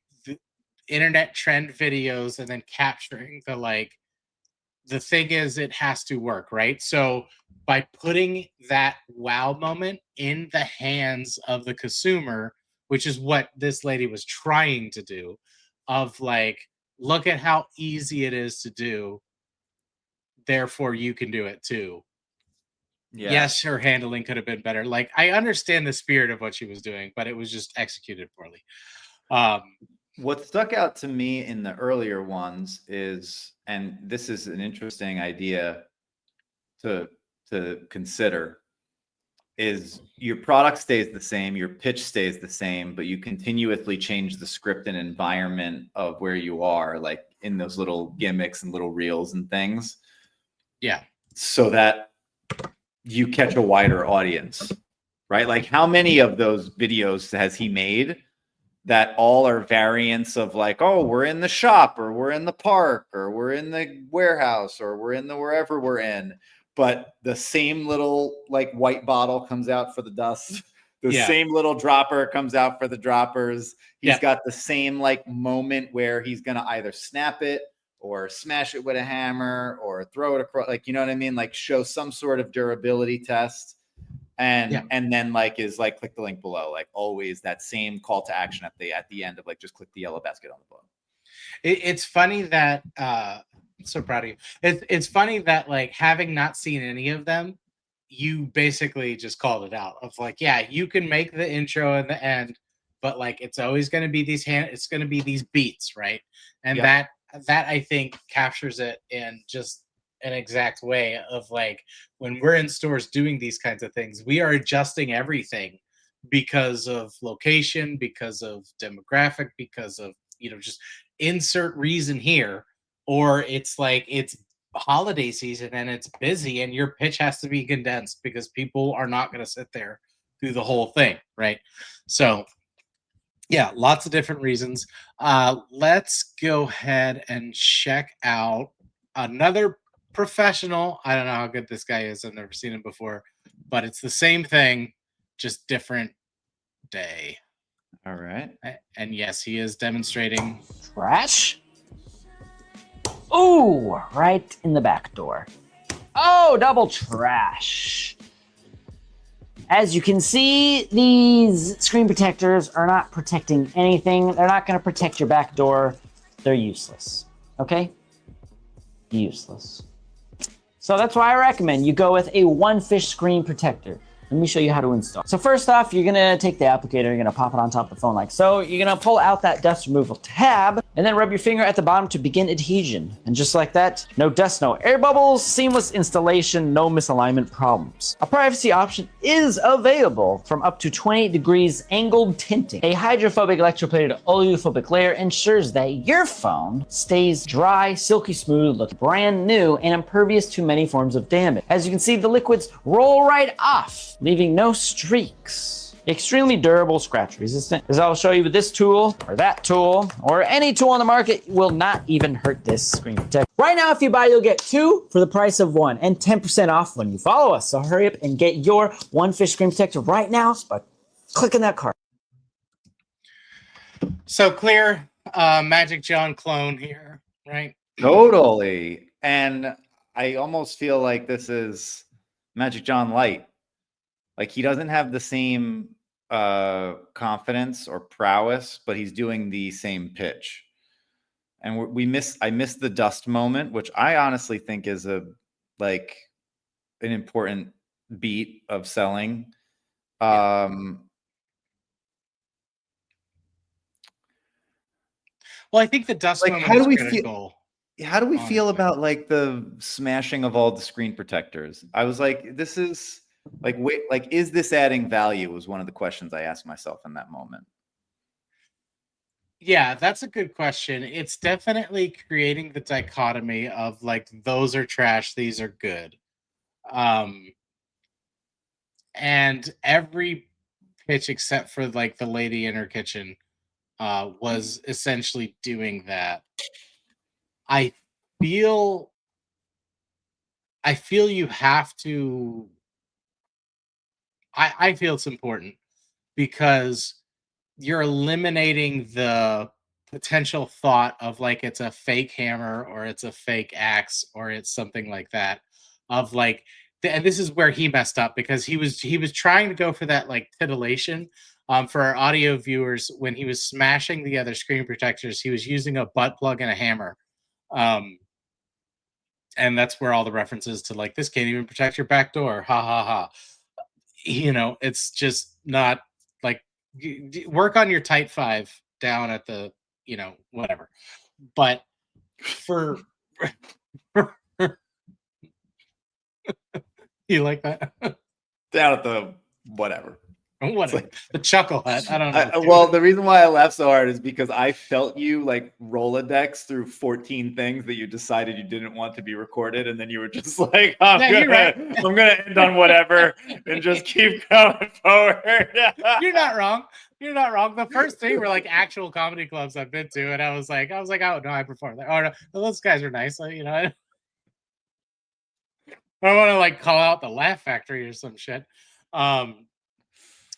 internet trend videos and then capturing the thing is it has to work, right? So by putting that wow moment in the hands of the consumer, which is what this lady was trying to do, of like, look at how easy it is to do, therefore you can do it too. Yeah. Yes, her handling could have been better. Like, I understand the spirit of what she was doing, but it was just executed poorly. What stuck out to me in the earlier ones is, and this is an interesting idea to consider, is your product stays the same, your pitch stays the same, but you continuously change the script and environment of where you are, like in those little gimmicks and little reels and things, Yeah. so that you catch a wider audience, right? Like, how many of those videos has he made that all are variants of, like, oh, we're in the shop, or we're in the park, or we're in the warehouse, or we're in the wherever we're in, but the same little like white bottle comes out for the dust, the Yeah. same little dropper comes out for the droppers. He's Yeah. got the same like moment where he's gonna either snap it or smash it with a hammer or throw it across, like, you know what I mean? Like, show some sort of durability test. And Yeah. and then like is like, click the link below, like always that same call to action at the end of, like, just click the yellow basket on the bottom. It's funny that I'm so proud of you. It's funny that, like, having not seen any of them, you basically just called it out of like, yeah, you can make the intro and the end, but like it's always going to be it's going to be these beats, right? And Yep. that I think captures it in just an exact way of like, when we're in stores doing these kinds of things, we are adjusting everything because of location, because of demographic, because of, just insert reason here, or it's like it's holiday season and it's busy and your pitch has to be condensed because people are not going to sit there through the whole thing, right? So yeah, lots of different reasons. Let's go ahead and check out another professional. I don't know how good this guy is, I've never seen him before, but it's the same thing, just different day. All right. And yes, he is demonstrating. Trash? Ooh, right in the back door. Oh, double trash. As you can see, these screen protectors are not protecting anything. They're not going to protect your back door. They're useless. Okay? Useless. So that's why I recommend you go with a OneFish screen protector. Let me show you how to install. So first off, you're gonna take the applicator, you're gonna pop it on top of the phone like so. You're gonna pull out that dust removal tab and then rub your finger at the bottom to begin adhesion. And just like that, no dust, no air bubbles, seamless installation, no misalignment problems. A privacy option is available from up to 28 degrees angled tinting. A hydrophobic electroplated oleophobic layer ensures that your phone stays dry, silky smooth, looks brand new, and impervious to many forms of damage. As you can see, the liquids roll right off, leaving no streaks. Extremely durable, scratch resistant. As I'll show you with this tool, or that tool, or any tool on the market, will not even hurt this screen protector. Right now, if you buy, you'll get 2 for the price of 1, and 10% off when you follow us. So hurry up and get your OneFish screen protector right now by clicking that card. So clear, Magic John clone here, right? Totally. And I almost feel like this is Magic John Light. Like, he doesn't have the same confidence or prowess, but he's doing the same pitch. And I missed the dust moment, which I honestly think is an important beat of selling. Well, I think the dust Like, moment how do is we critical. How do we feel Honestly. about like the smashing of all the screen protectors? I was like, this is like, wait, like, is this adding value? Was one of the questions I asked myself in that moment. Yeah, that's a good question. It's definitely creating the dichotomy of like, those are trash, these are good. And every pitch except for like the lady in her kitchen was essentially doing that. I feel you have to. I feel it's important because you're eliminating the potential thought of like it's a fake hammer or it's a fake axe or it's something like that. Of like, and this is where he messed up because he was trying to go for that like titillation. For our audio viewers, when he was smashing the other screen protectors, he was using a butt plug and a hammer. and that's where all the references to like this can't even protect your back door, ha ha ha. You know, it's just not like work on your tight 5 down at the, you know, whatever. But for you like that? Down at the whatever. What like- the chuckle hut? I don't know. Well, the reason why I laughed so hard is because I felt you like Rolodex through 14 things that you decided you didn't want to be recorded, and then you were just like, I'm you're right. gonna end on whatever and just keep going forward. You're not wrong. You're not wrong. The first 3 were like actual comedy clubs I've been to, and I was like, oh no, I performed there. Oh no, those guys are nice. You know, I want to like call out the Laugh Factory or some shit.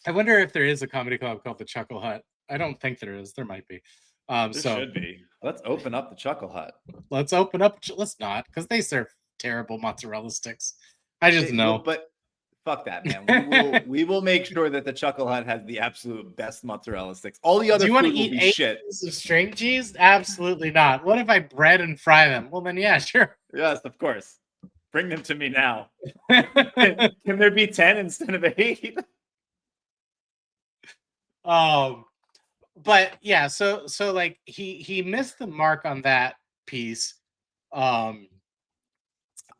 I wonder if there is a comedy club called the Chuckle Hut. I don't think there is. There might be. There So should be. Let's open up the Chuckle Hut. let's open up. Let's not, because they serve terrible mozzarella sticks. I just know. But fuck that, man. We will make sure that the Chuckle Hut has the absolute best mozzarella sticks. All the other Do you want food to will eat be 8 shit. pieces of string cheese? Absolutely not. What if I bread and fry them? Well, then yeah, sure. Yes, of course. Bring them to me now. Can there be 10 instead of 8? But yeah, so like he missed the mark on that piece. But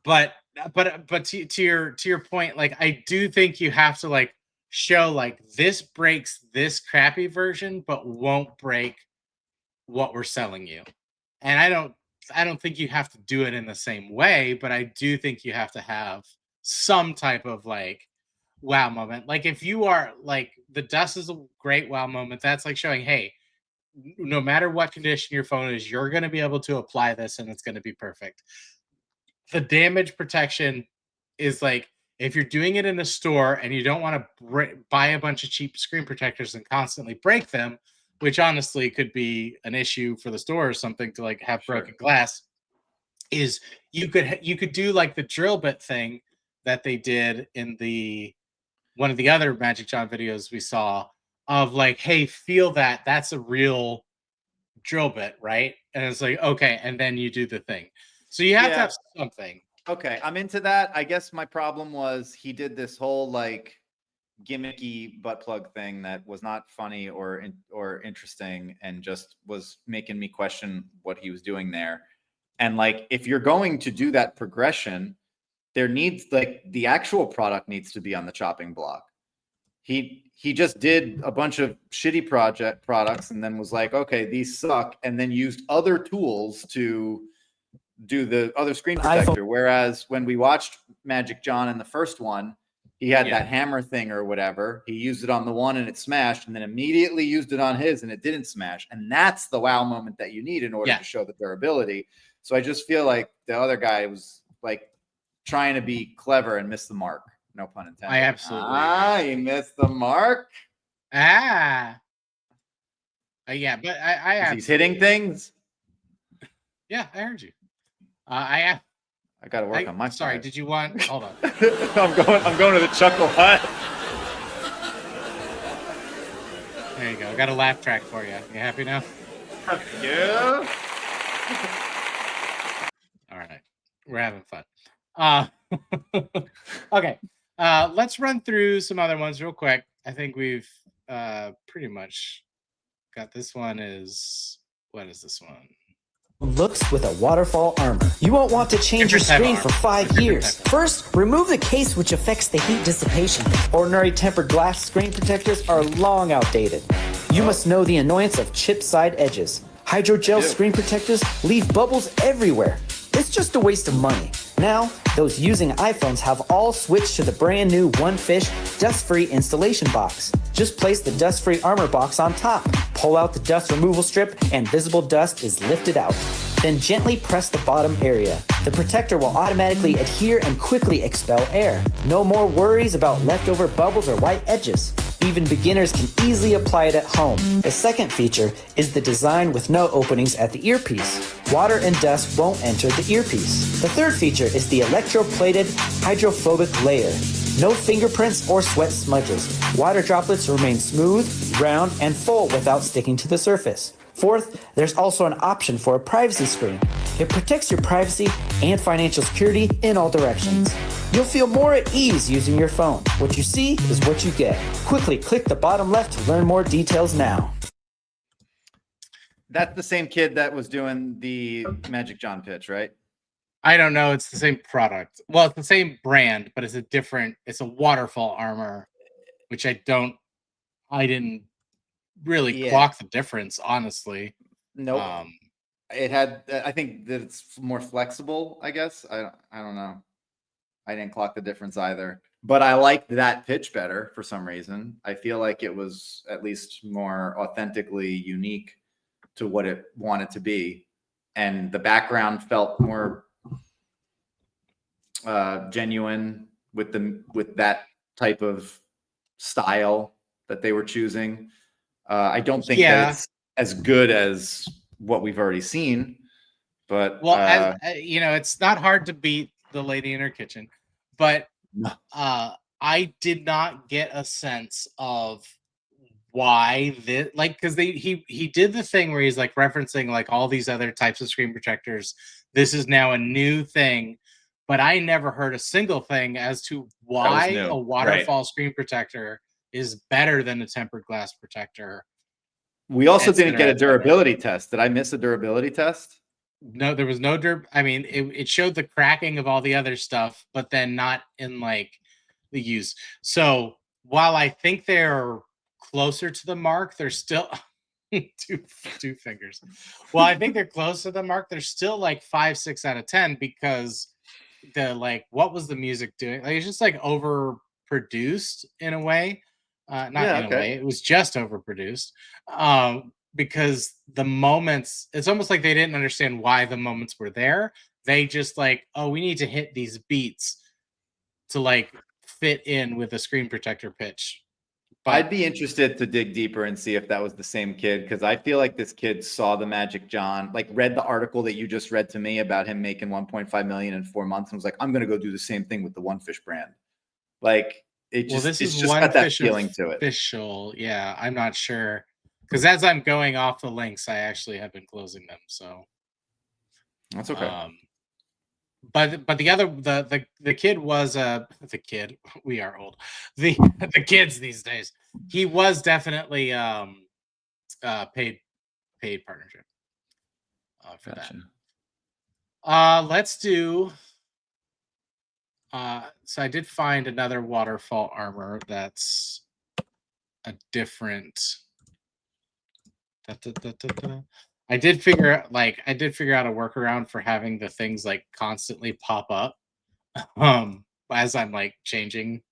to your point, like I do think you have to like show like this breaks this crappy version, but won't break what we're selling you. And I don't think you have to do it in the same way, but I do think you have to have some type of like wow moment. Like if you are like the dust is a great wow moment. That's like showing, hey, no matter what condition your phone is, you're going to be able to apply this and it's going to be perfect. The damage protection is like if you're doing it in a store and you don't want to buy a bunch of cheap screen protectors and constantly break them, which honestly could be an issue for the store or something to like have broken glass, is you could do like the drill bit thing that they did in the one of the other Magic John videos we saw of like, hey, feel that's a real drill bit, right? And it's like, okay, and then you do the thing. So you have to have something. Okay, I'm into that. I guess my problem was he did this whole like gimmicky butt plug thing that was not funny or interesting and just was making me question what he was doing there. And like if you're going to do that progression, there needs like the actual product needs to be on the chopping block. He just did a bunch of shitty products and then was like, okay, these suck, and then used other tools to do the other screen protector. Whereas when we watched Magic John in the first one, he had that hammer thing or whatever. He used it on the one and it smashed, and then immediately used it on his and it didn't smash. And that's the wow moment that you need in order to show the durability. So I just feel like the other guy was like trying to be clever and miss the mark. No pun intended. I absolutely he missed the mark. yeah, but He's hitting things. Yeah, I heard you. I got to work on my. Sorry, side. did you want? Hold on. I'm going to the Chuckle Hut. There you go. I got a laugh track for you. You happy now? Yeah. All right, we're having fun. Okay, let's run through some other ones real quick. I think we've pretty much got this one. What is this one? Looks with a waterfall armor. You won't want to change your screen for 5 years. First, remove the case, which affects the heat dissipation. Ordinary tempered glass screen protectors are long outdated. You must know the annoyance of chipped side edges. Hydrogel screen protectors leave bubbles everywhere. It's just a waste of money. Now, those using iPhones have all switched to the brand new OneFish dust-free installation box. Just place the dust-free armor box on top, pull out the dust removal strip, and visible dust is lifted out. Then gently press the bottom area. The protector will automatically adhere and quickly expel air. No more worries about leftover bubbles or white edges. Even beginners can easily apply it at home. The second feature is the design with no openings at the earpiece. Water and dust won't enter the earpiece. The third feature is the electroplated hydrophobic layer. No fingerprints or sweat smudges. Water droplets remain smooth, round, and full without sticking to the surface. Fourth, there's also an option for a privacy screen. It protects your privacy and financial security in all directions. You'll feel more at ease using your phone. What you see is what you get. Quickly click the bottom left to learn more details now. That's the same kid that was doing the Magic John pitch, right? I don't know. It's the same product. Well, it's the same brand, but it's a waterfall armor, which I didn't really clock the difference, honestly. Nope. I think that it's more flexible, I guess. I don't know. I didn't clock the difference either. But I liked that pitch better for some reason. I feel like it was at least more authentically unique to what it wanted to be. And the background felt more genuine with that type of style that they were choosing. I don't think that it's as good as what we've already seen, but it's not hard to beat The Lady in Her Kitchen, but I did not get a sense of why this, like, because he did the thing where he's like referencing like all these other types of screen protectors. This is now a new thing, but I never heard a single thing as to why a waterfall screen protector is better than a tempered glass protector. We also didn't get a durability test. Did I miss a durability test? No, there was no I mean, it showed the cracking of all the other stuff, but then not in like the use. So while I think they're closer to the mark, they're still two fingers. Well, I think they're close to the mark. They're still like 5, 6 out of 10 because what was the music doing? Like, it's just like overproduced in a way. A way. It was just overproduced. Because the moments, it's almost like they didn't understand why the moments were there. They just like, oh, we need to hit these beats to like fit in with a screen protector pitch. But I'd be interested to dig deeper and see if that was the same kid, because I feel like this kid saw the Magic John, like read the article that you just read to me about him making 1.5 million in 4 months, and was like, I'm going to go do the same thing with the One Fish brand. Like it's just got that feeling to it. Official, yeah. I'm not sure, because as I'm going off the links, I actually have been closing them. So that's okay. But the kid was the kid. We are old. The kids these days. He was definitely paid partnership for that. Let's do. So I did find another waterfall armor that's a different. I did figure out a workaround for having the things like constantly pop up as I'm like changing.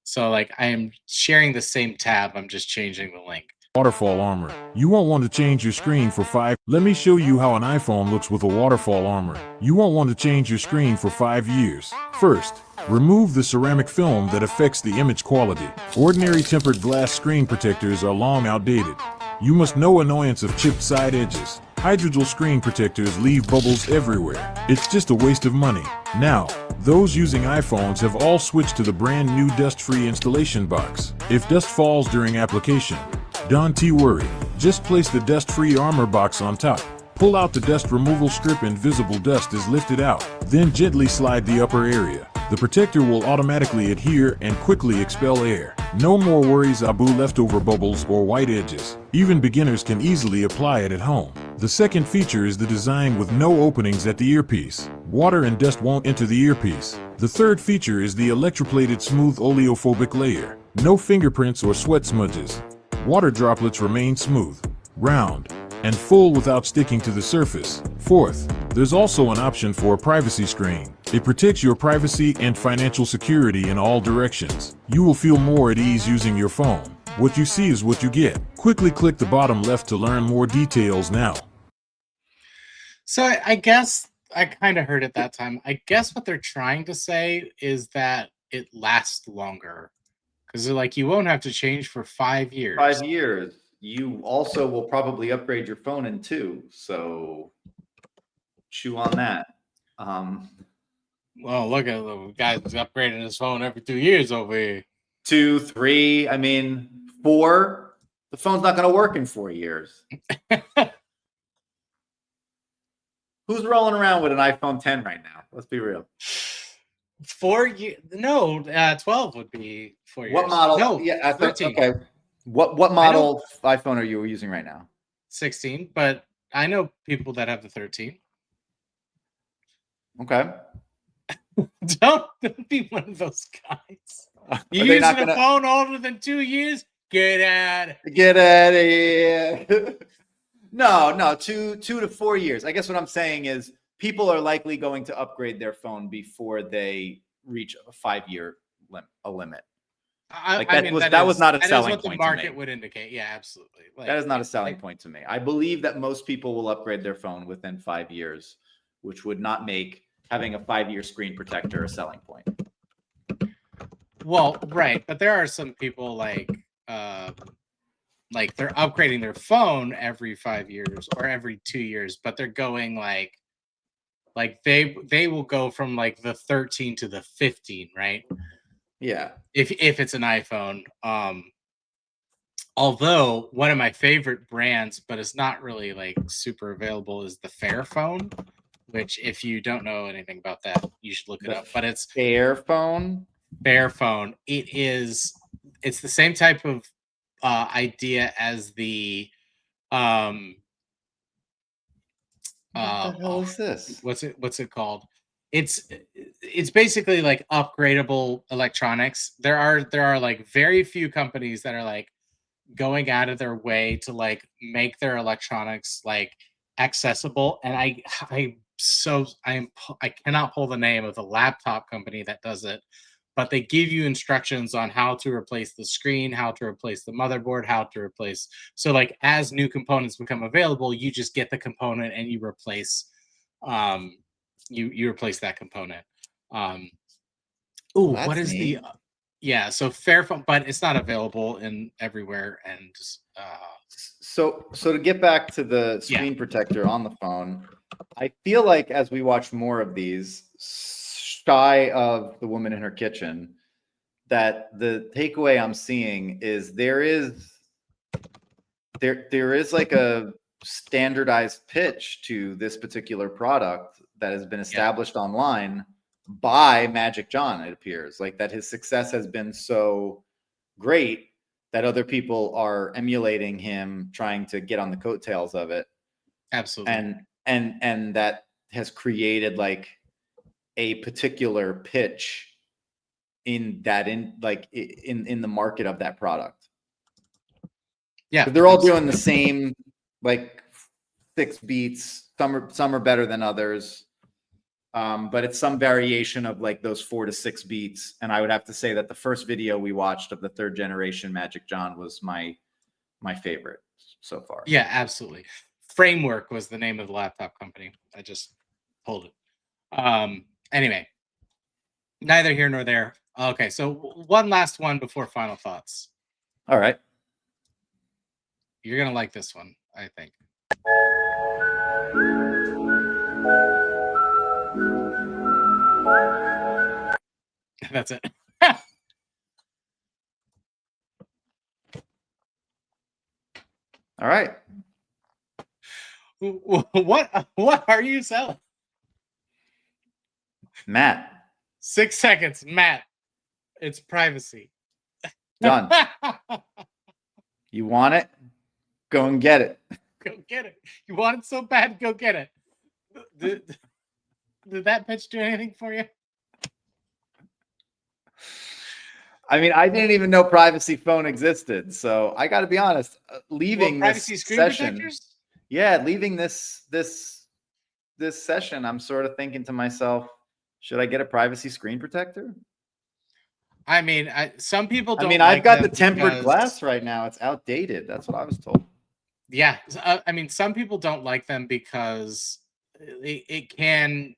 So like I am sharing the same tab, I'm just changing the link. Waterfall armor. You won't want to change your screen for 5. Let me show you how an iPhone looks with a waterfall armor. You won't want to change your screen for 5 years. First, remove the ceramic film that affects the image quality. Ordinary tempered glass screen protectors are long outdated. You must know annoyance of chipped side edges. Hydrogel screen protectors leave bubbles everywhere. It's just a waste of money. Now, those using iPhones have all switched to the brand new dust-free installation box. If dust falls during application, don't worry. Just place the dust-free armor box on top. Pull out the dust removal strip and visible dust is lifted out. Then gently slide the upper area. The protector will automatically adhere and quickly expel air. No more worries about leftover bubbles or white edges. Even beginners can easily apply it at home. The second feature is the design with no openings at the earpiece. Water and dust won't enter the earpiece. The third feature is the electroplated smooth oleophobic layer. No fingerprints or sweat smudges. Water droplets remain smooth, round, and full without sticking to the surface. Fourth, there's also an option for a privacy screen. It protects your privacy and financial security in all directions. You will feel more at ease using your phone. What you see is what you get. Quickly click the bottom left to learn more details now. So I guess I kind of heard it that time. I guess what they're trying to say is that it lasts longer. Because they're like, you won't have to change for 5 years. 5 years. You also will probably upgrade your phone in 2. So chew on that. Well, look at the guy's upgrading his phone every 2 years over here. 2, 3, I mean, 4. The phone's not going to work in 4 years. Who's rolling around with an iPhone 10 right now? Let's be real. 4 years? No, 12 would be 4 years. What model? No, Yeah, I thought, 13. okay. What model iPhone are you using right now? 16, but I know people that have the 13. Okay. Don't be one of those guys. You Are they using not a gonna- phone older than 2 years? Get out. Get out of here. No, 2 to 4 years. I guess what I'm saying is people are likely going to upgrade their phone before they reach a 5-year limit. That was not a selling what the point to me. market would indicate. Yeah, absolutely. That is not a selling point to me. I believe that most people will upgrade their phone within 5 years, which would not make having a 5-year screen protector a selling point. Well, right, but there are some people like they're upgrading their phone every 5 years or every 2 years, but they're going like they will go from like the 13 to the 15, right? Yeah. If it's an iPhone. Although one of my favorite brands, but it's not really like super available, is the Fairphone, which if you don't know anything about that, you should look it up. But it's Fairphone. Fairphone. It's the same type of idea as the What the hell is this? what's it called? It's basically like upgradable electronics. There are like very few companies that are like going out of their way to like make their electronics like accessible, and I cannot pull the name of the laptop company that does it, but they give you instructions on how to replace the screen, how to replace the motherboard, how to replace. So like as new components become available, you just get the component and you replace you replace that component. That's what is neat. yeah, so Fairphone, but it's not available in everywhere. And So to get back to the screen protector on the phone, I feel like as we watch more of these, shy of the woman in her kitchen, that the takeaway I'm seeing is there is like a standardized pitch to this particular product that has been established online by Magic John. It appears like that his success has been so great that other people are emulating him, trying to get on the coattails of it. Absolutely. And that has created like a particular pitch in the market of that product. Yeah, they're all doing the same like 6 beats. Some are better than others. But it's some variation of like those 4 to 6 beats. And I would have to say that the first video we watched of the 3rd generation Magic John was my favorite so far. Yeah, absolutely. Framework was the name of the laptop company. I just pulled it. Anyway, neither here nor there. Okay, so one last one before final thoughts. All right. You're gonna like this one, I think. That's it. All right. What are you selling? Matt. 6 seconds, Matt. It's privacy. Done. You want it? Go and get it. Go get it. You want it so bad, go get it. Did that pitch do anything for you? I mean, I didn't even know privacy phone existed. So I got to be honest, leaving privacy this screen session. protectors? Yeah, leaving this session, I'm sort of thinking to myself, should I get a privacy screen protector? I mean, some people don't. I mean, I've got the tempered glass right now. It's outdated. That's what I was told. Yeah, I mean, some people don't like them because it can.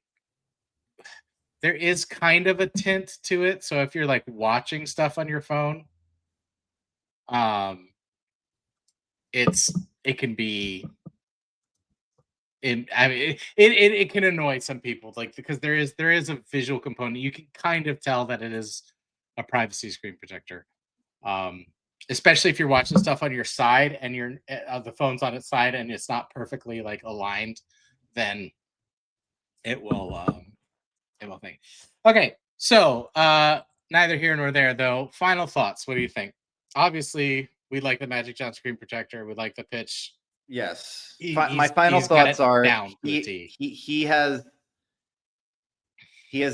There is kind of a tint to it, so if you're like watching stuff on your phone, it can be. It can annoy some people, like because there is a visual component. You can kind of tell that it is a privacy screen protector, especially if you're watching stuff on your side and the phone's on its side and it's not perfectly like aligned. Then it will think. Okay, so neither here nor there though. Final thoughts. What do you think? Obviously, we like the Magic Johnson screen protector. We like the pitch. Yes. He- My he's- final he's got thoughts it are down to a T. he has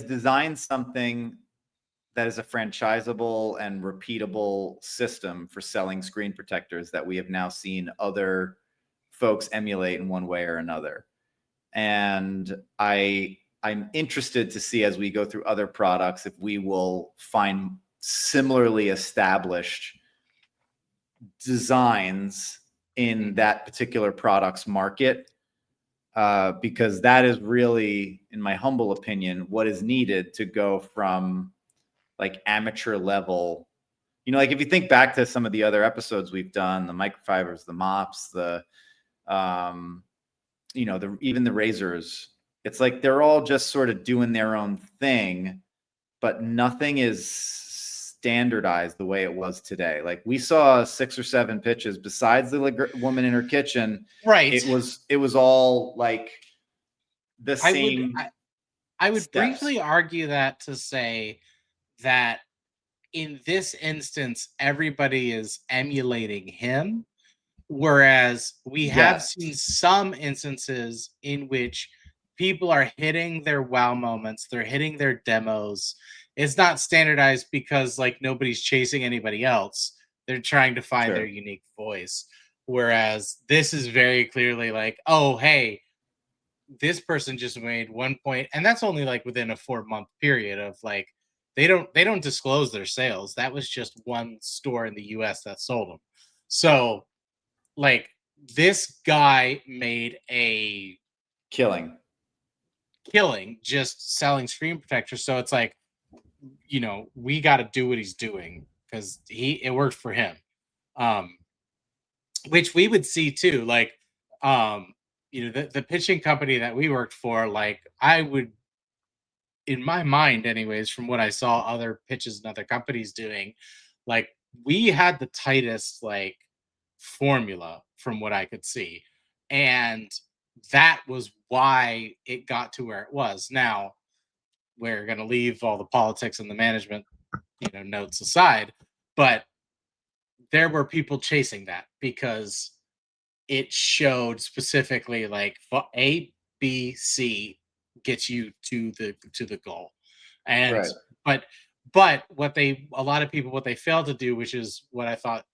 designed something that is a franchisable and repeatable system for selling screen protectors that we have now seen other folks emulate in one way or another. And I'm interested to see as we go through other products if we will find similarly established designs in that particular product's market, because that is really, in my humble opinion, what is needed to go from like amateur level. You know, like if you think back to some of the other episodes we've done, the microfibers, the mops, the you know, even the razors, it's like they're all just sort of doing their own thing, but nothing is standardized the way it was today. Like we saw 6 or 7 pitches besides the woman in her kitchen. Right. It was all like the same. I would steps. briefly argue that to say that in this instance, everybody is emulating him, whereas we have Yes. seen some instances in which people are hitting their wow moments, they're hitting their demos. It's not standardized because like nobody's chasing anybody else. They're trying to find their unique voice. Whereas this is very clearly like, oh, hey, this person just made 1 point, and that's only like within a 4-month period of like they don't disclose their sales. That was just one store in the US that sold them. So like this guy made a killing just selling screen protectors. So it's like, you know, we got to do what he's doing because it worked for him. Which we would see too. Like, you know, the pitching company that we worked for, like I would, in my mind anyways, from what I saw other pitches and other companies doing, like we had the tightest like formula from what I could see. And that was why it got to where it was. Now, we're going to leave all the politics and the management, you know, notes aside, but there were people chasing that because it showed specifically like A, B, C gets you to the goal. And Right. but what a lot of people, what they failed to do, which is what I thought,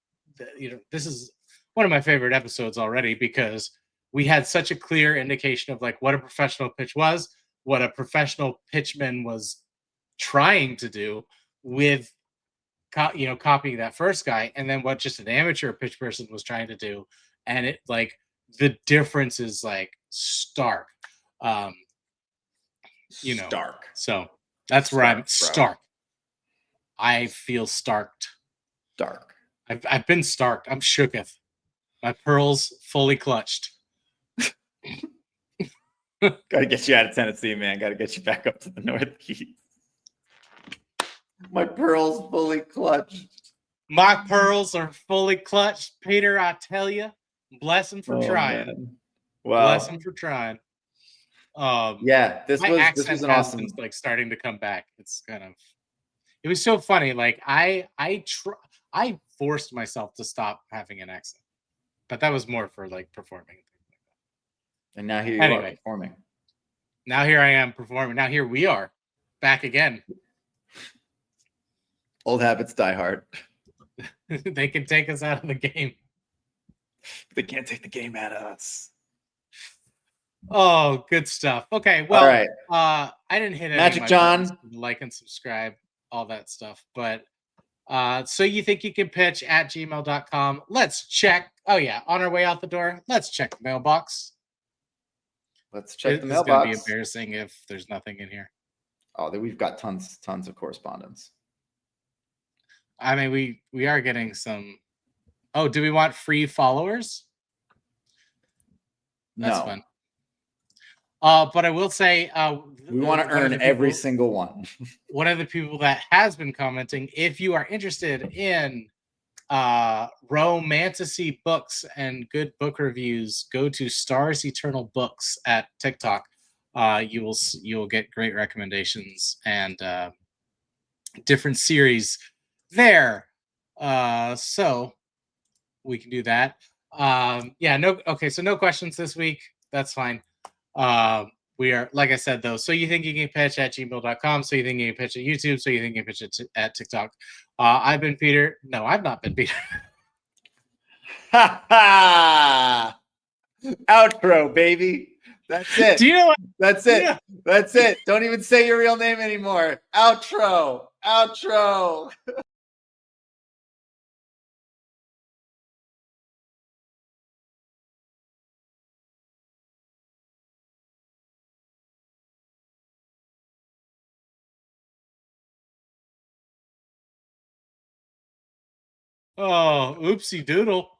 you know, this is one of my favorite episodes already because we had such a clear indication of like what a professional pitch was, what a professional pitchman was trying to do with, you know, copying that first guy, and then what just an amateur pitch person was trying to do. And it like the difference is like stark. You know, Stark. So that's where I'm stark. I feel starked. Dark. I've been starked. I'm shooketh. My pearls fully clutched. Gotta get you out of Tennessee, man. Gotta get you back up to the Northeast. My pearls fully clutched. My pearls are fully clutched, Peter. I tell you, bless him for trying. Man. Wow. Bless him for trying. Yeah, this my was accent an has awesome. been, like starting to come back. It's kind of. It was so funny. Like I forced myself to stop having an accent, but that was more for like performing. And now here you are performing. Now here I am performing. Now here we are, back again. Old habits die hard. They can take us out of the game. They can't take the game out of us. Oh, good stuff. Okay, well, all right. I didn't hit any Magic of my John. buttons, like and subscribe, all that stuff. But so you think you can pitch at gmail.com? Let's check. Oh yeah, on our way out the door, let's check the mailbox. Let's check the It's gonna be mailbox. embarrassing if there's nothing in here. Oh, we've got tons of correspondence. I mean, we are getting some. Oh, do we want free followers? That's No. fun. But I will say, we want to earn every single one. One of the people that has been commenting, if you are interested in romantasy books and good book reviews, go to Stars Eternal Books at TikTok. you'll get great recommendations and different series there. So we can do that. Yeah, no, okay, so no questions this week. That's fine. We are, like I said, though, so you think you can pitch at gmail.com, so you think you can pitch at YouTube, so you think you can pitch at TikTok. I've been Peter. No, I've not been Peter. Ha ha! Outro, baby. That's it. Do you know what? That's it. Yeah. That's it. Don't even say your real name anymore. Outro. Outro. Oh, oopsie doodle.